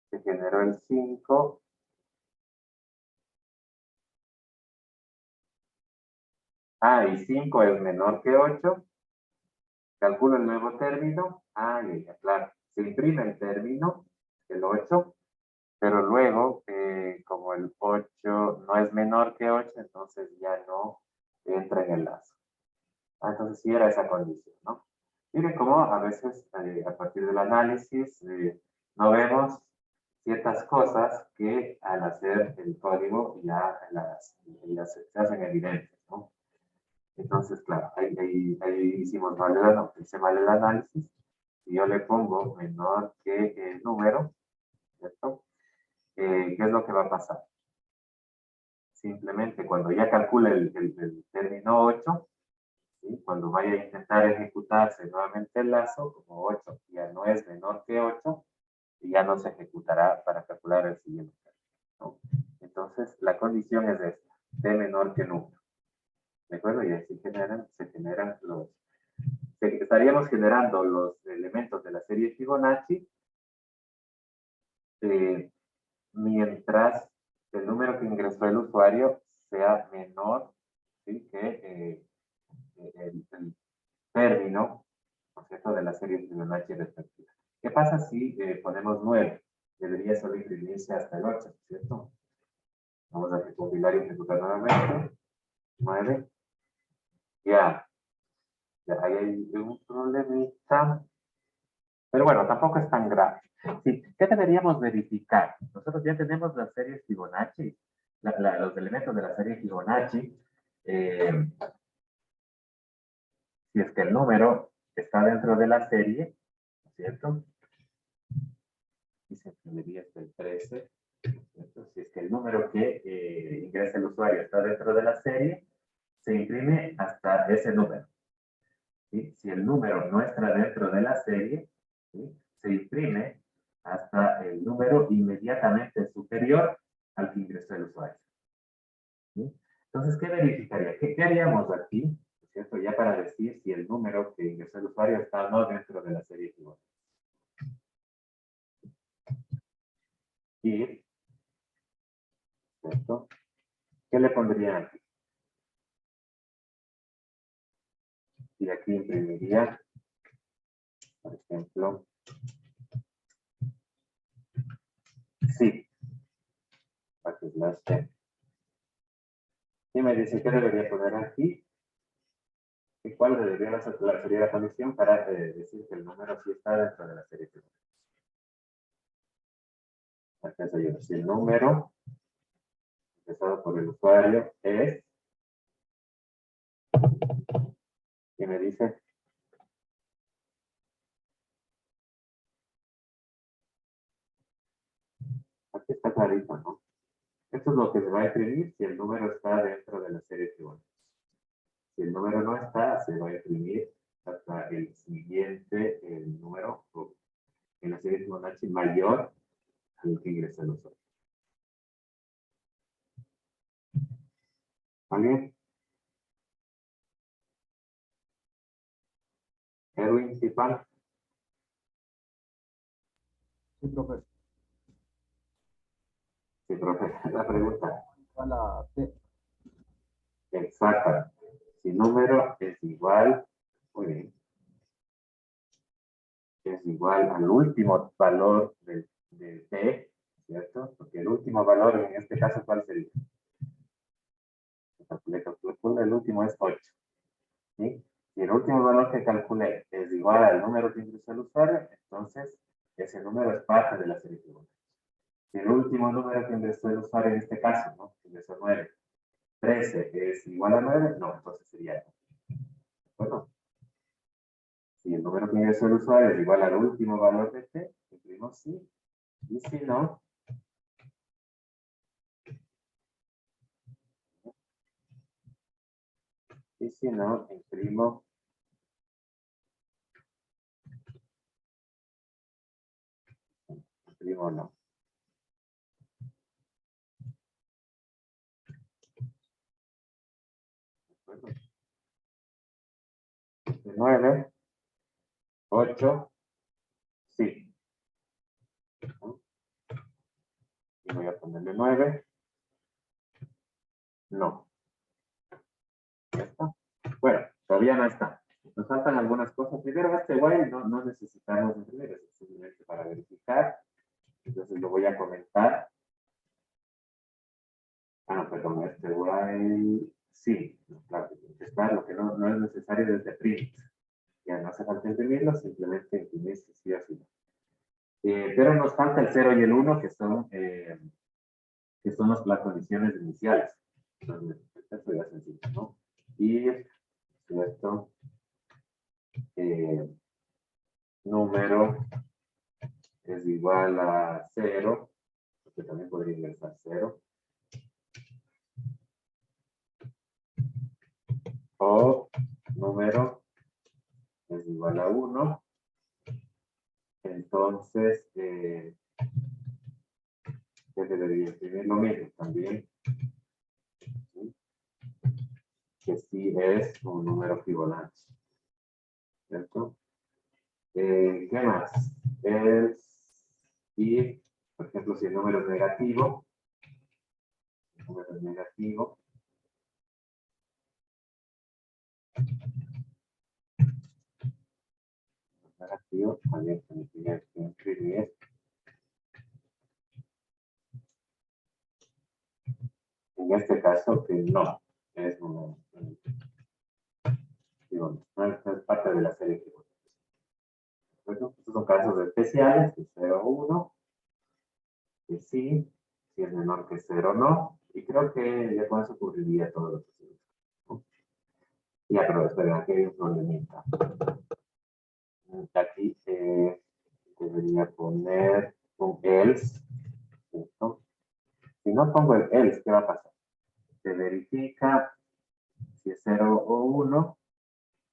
Se generó el 5. Ah, y 5 es menor que 8. Calculo el nuevo término. Ah, ya, claro. Se imprime el término, el 8. Pero luego, como el 8 no es menor que 8, entonces ya no entra en el lazo. Ah, entonces sí era esa condición, ¿no? Miren cómo a veces, a partir del análisis, no vemos ciertas cosas que al hacer el código ya se hacen evidentes, ¿no? Entonces, claro, ahí hicimos mal hice mal el análisis. Si yo le pongo menor que el número, ¿cierto? ¿Qué es lo que va a pasar? Simplemente cuando ya calcule el término 8, ¿sí? Cuando vaya a intentar ejecutarse nuevamente el lazo, como 8 ya no es menor que 8, y ya no se ejecutará para calcular el siguiente término, ¿no? Entonces, la condición es esta, t menor que número. ¿De acuerdo? Y así estaríamos generando los elementos de la serie Fibonacci mientras el número que ingresó el usuario sea menor, ¿sí? Que el término, ¿no es cierto?, de la serie Fibonacci respectiva. ¿Qué pasa si ponemos 9? Debería solo imprimirse hasta el 8, ¿cierto? Vamos a compilar y ejecutar nuevamente. 9. Ya ahí hay un problemita. Pero bueno, tampoco es tan grave. Sí, ¿qué deberíamos verificar? Nosotros ya tenemos las series Fibonacci, los elementos de la serie Fibonacci. Si es que el número está dentro de la serie, ¿no es cierto? Y se imprimiría hasta el 13, ¿cierto? Si es que el número que ingresa el usuario está dentro de la serie, se imprime hasta ese número. ¿Sí? Si el número no está dentro de la serie, ¿sí?, se imprime hasta el número inmediatamente superior al que ingresó el usuario. ¿Sí? Entonces, ¿qué verificaría? ¿Qué haríamos aquí? ¿Cierto? Ya para decir si el número que ingresó el usuario está o no dentro de la serie Fibonacci. Y, ¿cierto? ¿Qué le pondrían aquí? Y aquí imprimiría, por ejemplo, Sí. Aquí es la C. Y me dice que debería poner aquí. ¿Y cuál debería sería la condición para decir que el número sí está dentro de la serie Fibonacci? Aquí es ayuda. Si el número empezado por el usuario es, y me dice, aquí está clarito, ¿no? Esto es lo que se va a imprimir si el número está dentro de la serie Fibonacci. Si el número no está, se va a imprimir hasta el siguiente número en la serie Fibonacci mayor al que ingresa el usuario. ¿Vale? Edwin, ¿sí, Pan? Sí, profe. Sí, profe, la pregunta. A la C. Exacta. Si número es igual, muy bien, es igual al último valor del T, ¿cierto? Porque el último valor en este caso, ¿cuál sería? Calculé, el último es 8. ¿Sí? Si el último valor que calculé es igual al número que ingresó el usuario, entonces ese número es parte de la serie Fibonacci. Si el último número que ingresó el usuario en este caso, ¿no? Ingresó 9, 13 es igual a 9, no, entonces sería, bueno, si el número que ingresó el usuario es igual al último valor de T, imprimo sí, y si no, imprimo no. De 9, 8, sí. Y voy a ponerle 9, no. ¿Ya está? Bueno, todavía no está. Nos faltan algunas cosas. Primero, este while no necesitamos imprimir, es simplemente para verificar. Entonces lo voy a comentar. Ah, no, perdón, este while, sí, claro, está, lo que no es necesario desde print. Ya no hace falta imprimirlo, simplemente imprimir si sí o sí. Pero nos falta el 0 y el 1, que son las condiciones iniciales. Entonces, esto ya es sencillo, ¿no? Y esto, número es igual a 0, porque también podría ingresar 0. O número es igual a 1. Entonces, ¿qué debería imprimir? Lo mismo también. ¿Sí? Que sí es un número Fibonacci. ¿Cierto? ¿Qué más? Y, por ejemplo, si el número es negativo, también significa que imprimir. En este caso, que no es no es parte de la serie que bueno, estos son casos especiales, de 0 a 1, que sí, si es menor que 0, no, y creo que ya con eso cubriría todo lo que se busca, ¿no? Ya, pero espera, aquí hay un problemita. Aquí debería poner un else, ¿cierto? Si no pongo el else, ¿qué va a pasar? Se verifica si es 0 o 1,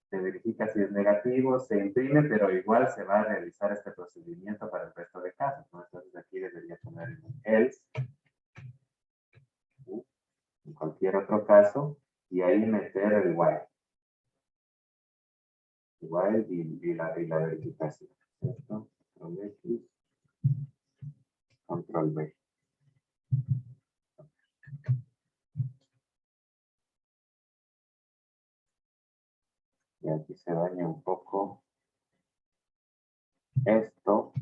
se verifica si es negativo, se imprime, pero igual se va a realizar este procedimiento para el resto de casos, ¿no? Entonces aquí debería poner un else, ¿sí? En cualquier otro caso, y ahí meter el while. While y la verificación, ¿cierto? Control X, Control V. Y aquí se daña un poco esto.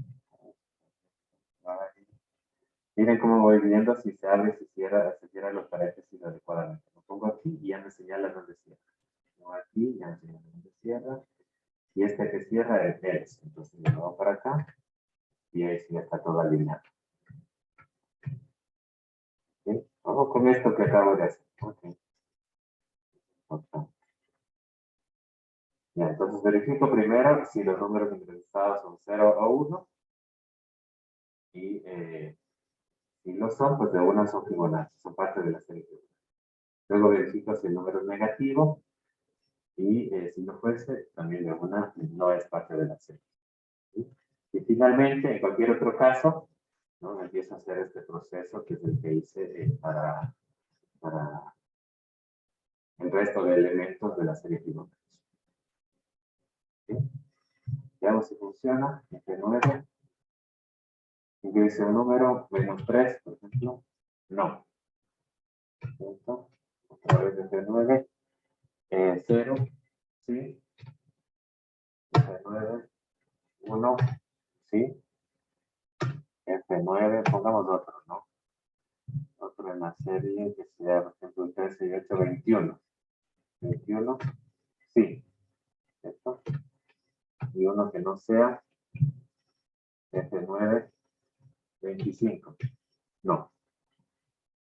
Miren cómo voy viendo si se abre, se cierra los paréntesis adecuadamente. Lo pongo aquí y ya me señala dónde cierra. Pongo aquí, ya me señala dónde cierra. Y este que cierra es else. Entonces lo hago para acá y ahí sí ya está todo alineado. ¿Sí? Vamos con esto que acabo de hacer. Ok. Ya, entonces verifico primero si los números ingresados son 0 o 1. Y si no son, pues de una son Fibonacci, son parte de la serie Fibonacci. Luego verifico si el número es negativo. Y si no fuese, también de una no es parte de la serie. ¿Sí? Y finalmente, en cualquier otro caso, ¿no? Empiezo a hacer este proceso que es el que hice para el resto de elementos de la serie Fibonacci. ¿Sí? Veamos si funciona. F9. Ingrese un número, -3, por ejemplo. No. ¿Cierto? Otra vez F9. 0. Sí. F9. 1. Sí. F9. Pongamos otro, ¿no? Otro en la serie que sea, por ejemplo, 13 y 8, 21. 21. Sí. ¿Cierto? Y uno que no sea F9, 25. No.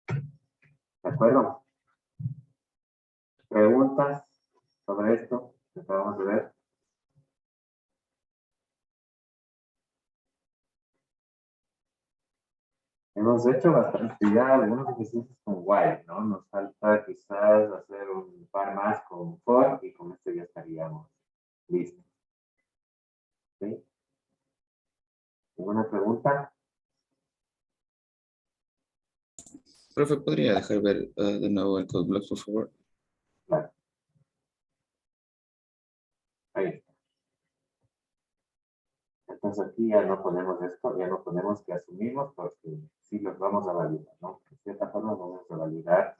¿De acuerdo? ¿Preguntas sobre esto que acabamos de ver? Hemos hecho bastante ya algunos ejercicios con while, ¿no? Nos falta quizás hacer un par más con for y con esto ya estaríamos listos. ¿Sí? ¿Alguna pregunta? Profe, ¿podría dejar ver de nuevo el code block, por favor? Claro. Ahí está. Entonces aquí ya no ponemos esto, ya no ponemos que asumimos porque sí los vamos a validar, ¿no? De cierta forma vamos a validar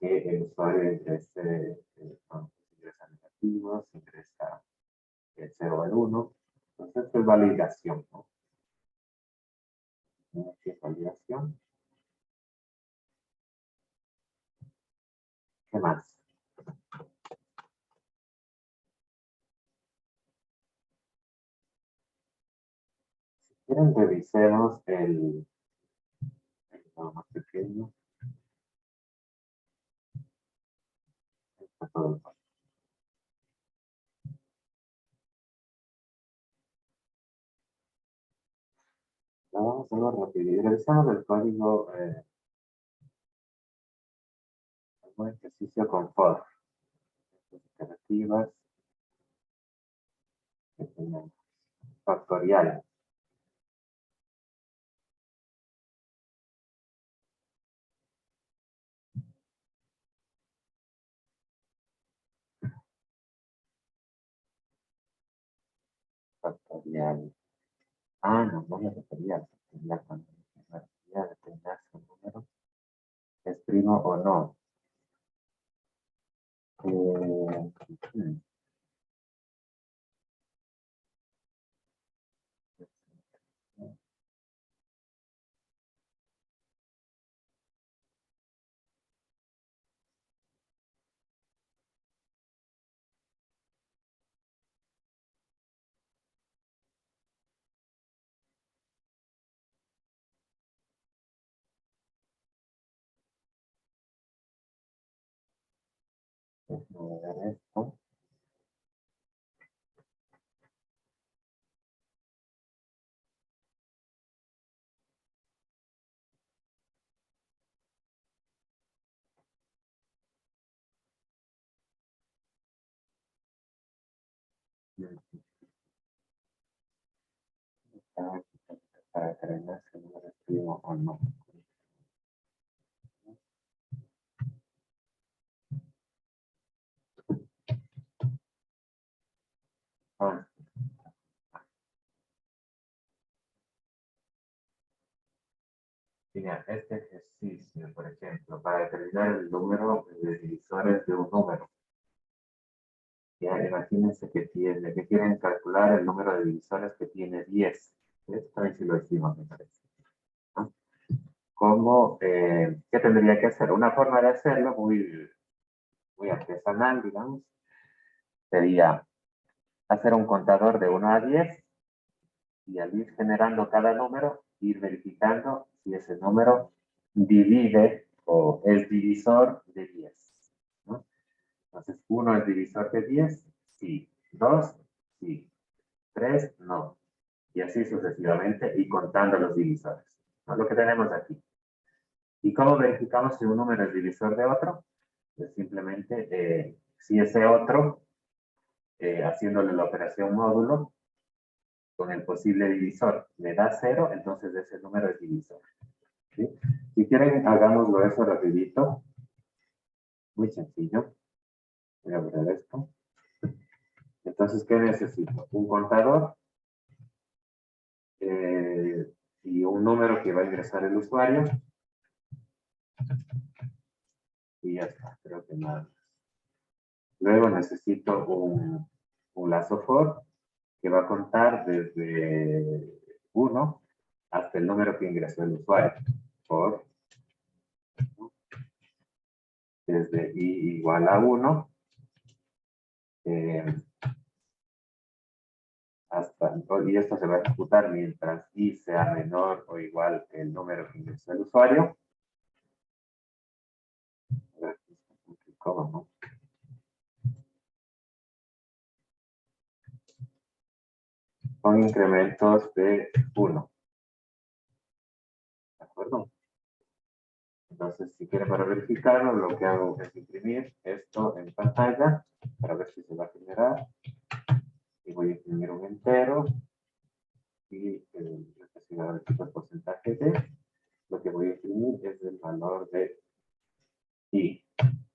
que el usuario ingrese, ingresa negativos, ingresa el 0 al 1. Entonces esto es validación, ¿no? Aquí es validación. ¿Qué más? Si quieren, revisemos el más pequeño. Está todo el vamos a hacerlo rápido. Revisamos el código, algún ejercicio con for. Alternativas que tenemos. Factorial. Factorial. Ah, no, no me refería al factorial. Cuando me refería a determinar si un número es primo o no. Hmm. Déjame ver esto. Para determinar si el número es primo o no. Ah, mira, este ejercicio, por ejemplo, para determinar el número de divisores de un número. Ya, imagínense que quieren calcular el número de divisores que tiene 10. Esto ahí sí lo hicimos, me parece. ¿No? ¿Qué tendría que hacer? Una forma de hacerlo muy artesanal, digamos, sería hacer un contador de 1 a 10 y al ir generando cada número, ir verificando si ese número divide o es divisor de 10. ¿No? Entonces, 1 es divisor de 10, sí. 2, sí. 3, no. Y así sucesivamente, y contando los divisores. ¿No? Lo que tenemos aquí. ¿Y cómo verificamos si un número es divisor de otro? Pues simplemente, si ese otro, haciéndole la operación módulo, con el posible divisor, le da 0, entonces ese número es divisor. ¿Sí? Si quieren, hagámoslo eso rapidito. Muy sencillo. Voy a abrir esto. Entonces, ¿qué necesito? Un contador y un número que va a ingresar el usuario. Y ya está, creo que nada más. Luego necesito un lazo for que va a contar desde 1 hasta el número que ingresó el usuario. For desde i igual a 1 y esto se va a ejecutar mientras i sea menor o igual que el número que ingresó el usuario. A ver, ¿cómo, no? Con incrementos de 1. ¿De acuerdo? Entonces, si quieren para verificarlo, lo que hago es imprimir esto en pantalla para ver si se va a generar. Y voy a imprimir un entero. Y el porcentaje de lo que voy a imprimir es el valor de i,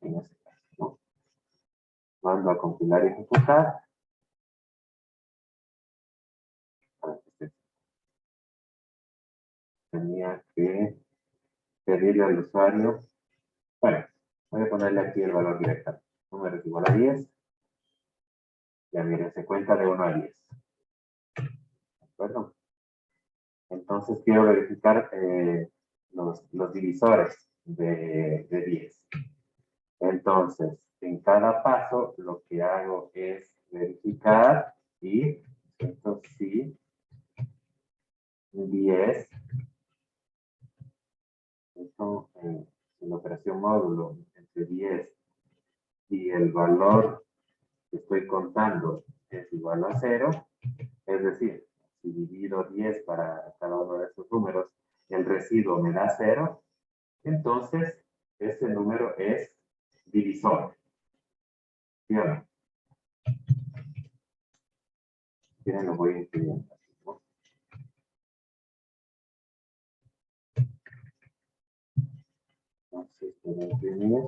en este caso, ¿no? Mando a compilar y ejecutar. Tenía que pedirle al usuario. Bueno, voy a ponerle aquí el valor directo. Número es igual a 10. Ya miren, se cuenta de 1 a 10. ¿De acuerdo? Entonces quiero verificar los divisores de 10. Entonces, en cada paso lo que hago es verificar y esto sí, 10. Esto en la operación módulo entre 10 y el valor que estoy contando es igual a 0. Es decir, si divido 10 para cada uno de estos números, el residuo me da 0, entonces ese número es divisor. ¿Sí o no? Miren, lo voy a imprimir. Entonces, voy a imprimir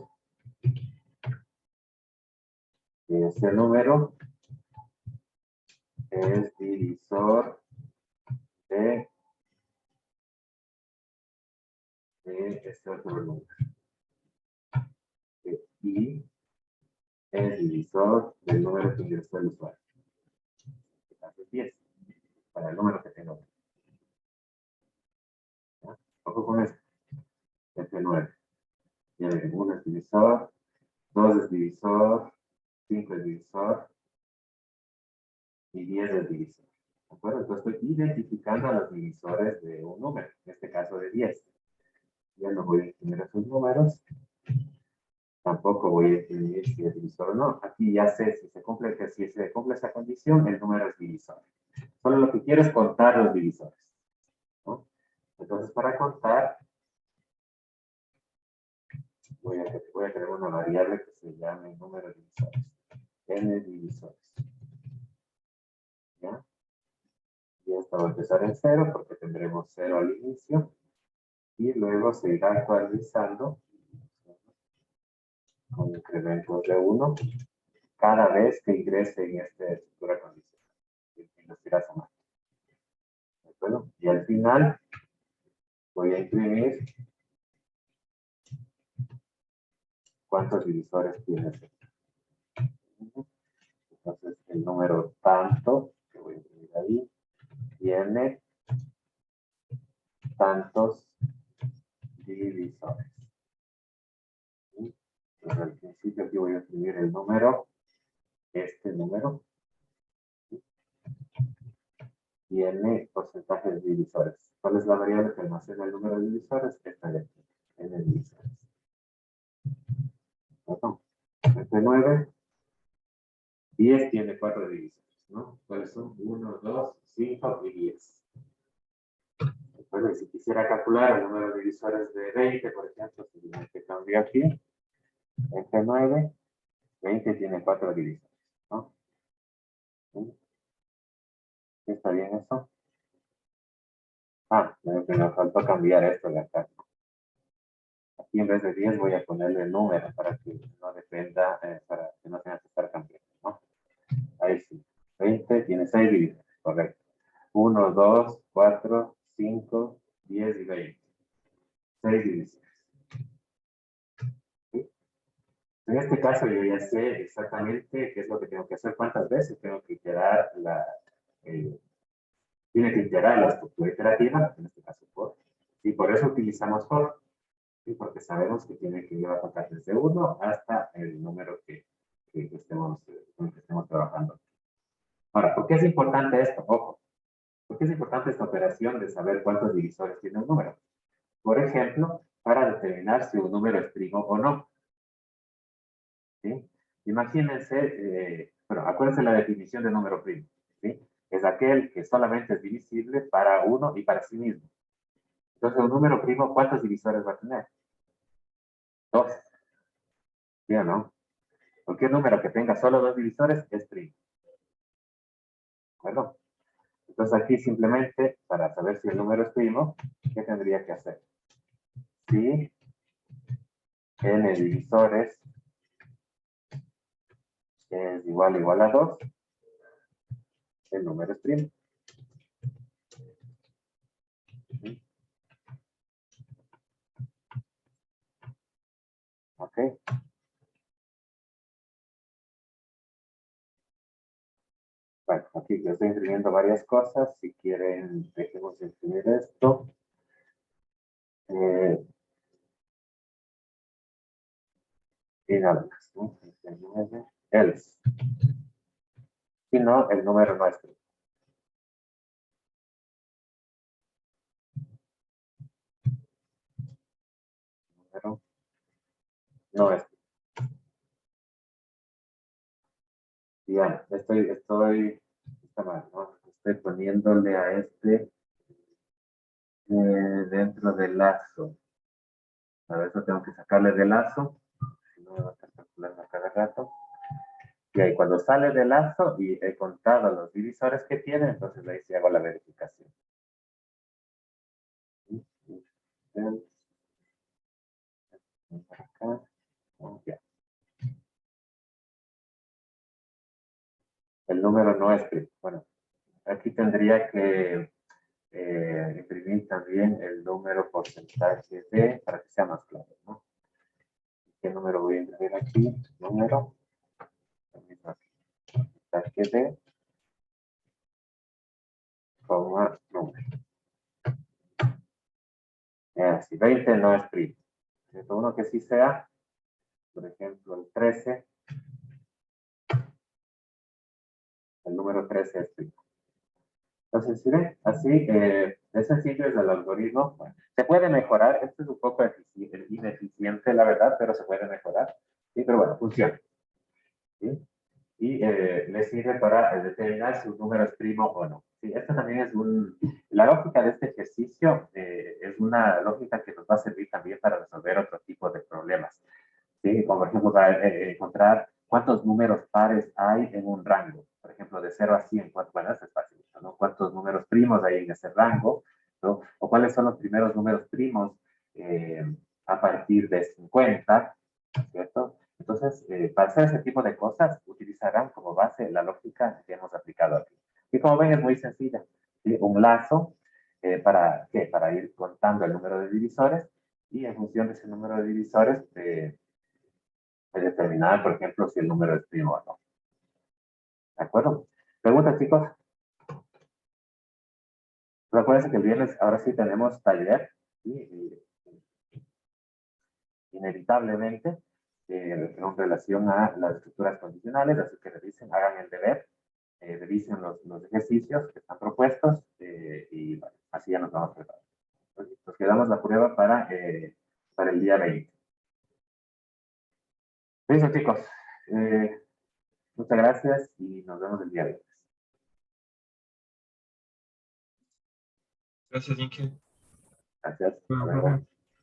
ese número es divisor de este otro número. Y es divisor del número que ingresó el usuario. En este caso es 10, para el número que tengo. ¿Ya? Ojo con esto. Este 9. Ya ven, 1 es divisor, 2 es divisor, 5 es divisor y 10 es divisor. ¿De acuerdo? Entonces estoy identificando a los divisores de un número, en este caso de 10. Ya no voy a imprimir esos números. Tampoco voy a definir si es divisor o no. Aquí ya sé si se cumple esa condición, el número es divisor. Solo lo que quiero es contar los divisores, ¿no? Entonces, para contar, voy a tener una variable que se llame número de divisores. N divisores. ¿Ya? Y esto va a empezar en 0 porque tendremos 0 al inicio. Y luego se irá actualizando con incrementos de 1 cada vez que ingrese en esta estructura condicional. Y los irá sumando. ¿De acuerdo? Y al final voy a imprimir cuántos divisores tiene. Entonces, el número tanto, que voy a escribir ahí, tiene tantos divisores. ¿Sí? Entonces, al principio aquí voy a escribir el número, este número, ¿sí? Tiene porcentajes de divisores. ¿Cuál es la variable que almacena el número de divisores? Esta de aquí, n divisores. Perdón. 39, 10 tiene 4 divisores, ¿no? ¿Cuáles son? 1, 2, 5 y 10. Bueno, si quisiera calcular el número de divisores de 20, por ejemplo, simplemente cambio aquí, entre 9, 20 tiene 4 divisores, ¿no? ¿Sí? ¿Está bien eso? Ah, me faltó cambiar esto de acá. Aquí en vez de 10 voy a ponerle el número para que no dependa, para que no tenga que estar cambiando, ¿no? Ahí sí. 20 tiene 6 divisores, correcto. 1, 2, 4, 5, 10 y 20. 6 divisores. ¿Sí? En este caso yo ya sé exactamente qué es lo que tengo que hacer, cuántas veces tengo que iterar tiene que iterar la estructura iterativa, en este caso for, y por eso utilizamos for, ¿sí? Porque sabemos que tiene que llevar a contar desde 1 hasta el número con el que estemos trabajando. Ahora, ¿por qué es importante esto? Ojo, ¿por qué es importante esta operación de saber cuántos divisores tiene un número? Por ejemplo, para determinar si un número es primo o no. ¿Sí? Imagínense, bueno, acuérdense la definición de número primo, ¿sí? Es aquel que solamente es divisible para uno y para sí mismo. Entonces, un número primo, ¿cuántos divisores va a tener? 2. ¿Sí o no? Cualquier número que tenga solo 2 divisores es primo. ¿De acuerdo? Entonces, aquí simplemente, para saber si el número es primo, ¿qué tendría que hacer? Si n divisores es igual a 2, el número es primo. ¿Ok? Bueno, aquí yo estoy imprimiendo varias cosas. Si quieren, dejemos de imprimir esto. Y nada más, ¿no? 39, else. Si no, el número no es primo. Número no es primo. Bien, está mal, ¿no? Estoy poniéndole a este dentro del lazo. A eso tengo que sacarle del lazo, si no me va a estar calculando a cada rato. Y ahí cuando sale del lazo y he contado los divisores que tiene, entonces ahí sí hago la verificación. Acá, ya. El número no es primo. Bueno, aquí tendría que imprimir también el número porcentaje de, para que sea más claro, ¿no? ¿Qué número voy a imprimir aquí? Número, porcentaje de, coma, número. Si 20 no es primo. ¿Cierto? Uno que sí sea, por ejemplo, el 13, el número 13 es primo. Entonces, ¿sí ven? Así, es sencillo es el algoritmo. Bueno, se puede mejorar, esto es un poco ineficiente, la verdad, pero se puede mejorar. Sí, pero bueno, funciona. ¿Sí? Y le sirve para determinar si un número es primo o no. Sí, esto también es la lógica de este ejercicio es una lógica que nos va a servir también para resolver otro tipo de problemas. ¿Sí? Como por ejemplo, para encontrar cuántos números pares hay en un rango. Por ejemplo, de 0 a 100, bueno, eso es fácil, ¿no? ¿Cuántos números primos hay en ese rango? ¿No? O cuáles son los primeros números primos a partir de 50, ¿cierto? Entonces, para hacer ese tipo de cosas, utilizarán como base la lógica que hemos aplicado aquí. Y como ven, es muy sencilla. ¿Sí? Un lazo para, ¿qué? Para ir contando el número de divisores y en función de ese número de divisores, determinar, por ejemplo, si el número es primo o no. ¿De acuerdo? ¿Preguntas, chicos? Recuerden que el viernes ahora sí tenemos taller, ¿sí? Inevitablemente, en relación a las estructuras condicionales, así que revisen, hagan el deber, revisen los ejercicios que están propuestos y bueno, así ya nos vamos preparando. Entonces, nos quedamos la prueba para el día 20. Listo, chicos. Muchas gracias y nos vemos el día 20. Gracias, Inge. Gracias. Hasta Bueno, luego. profe.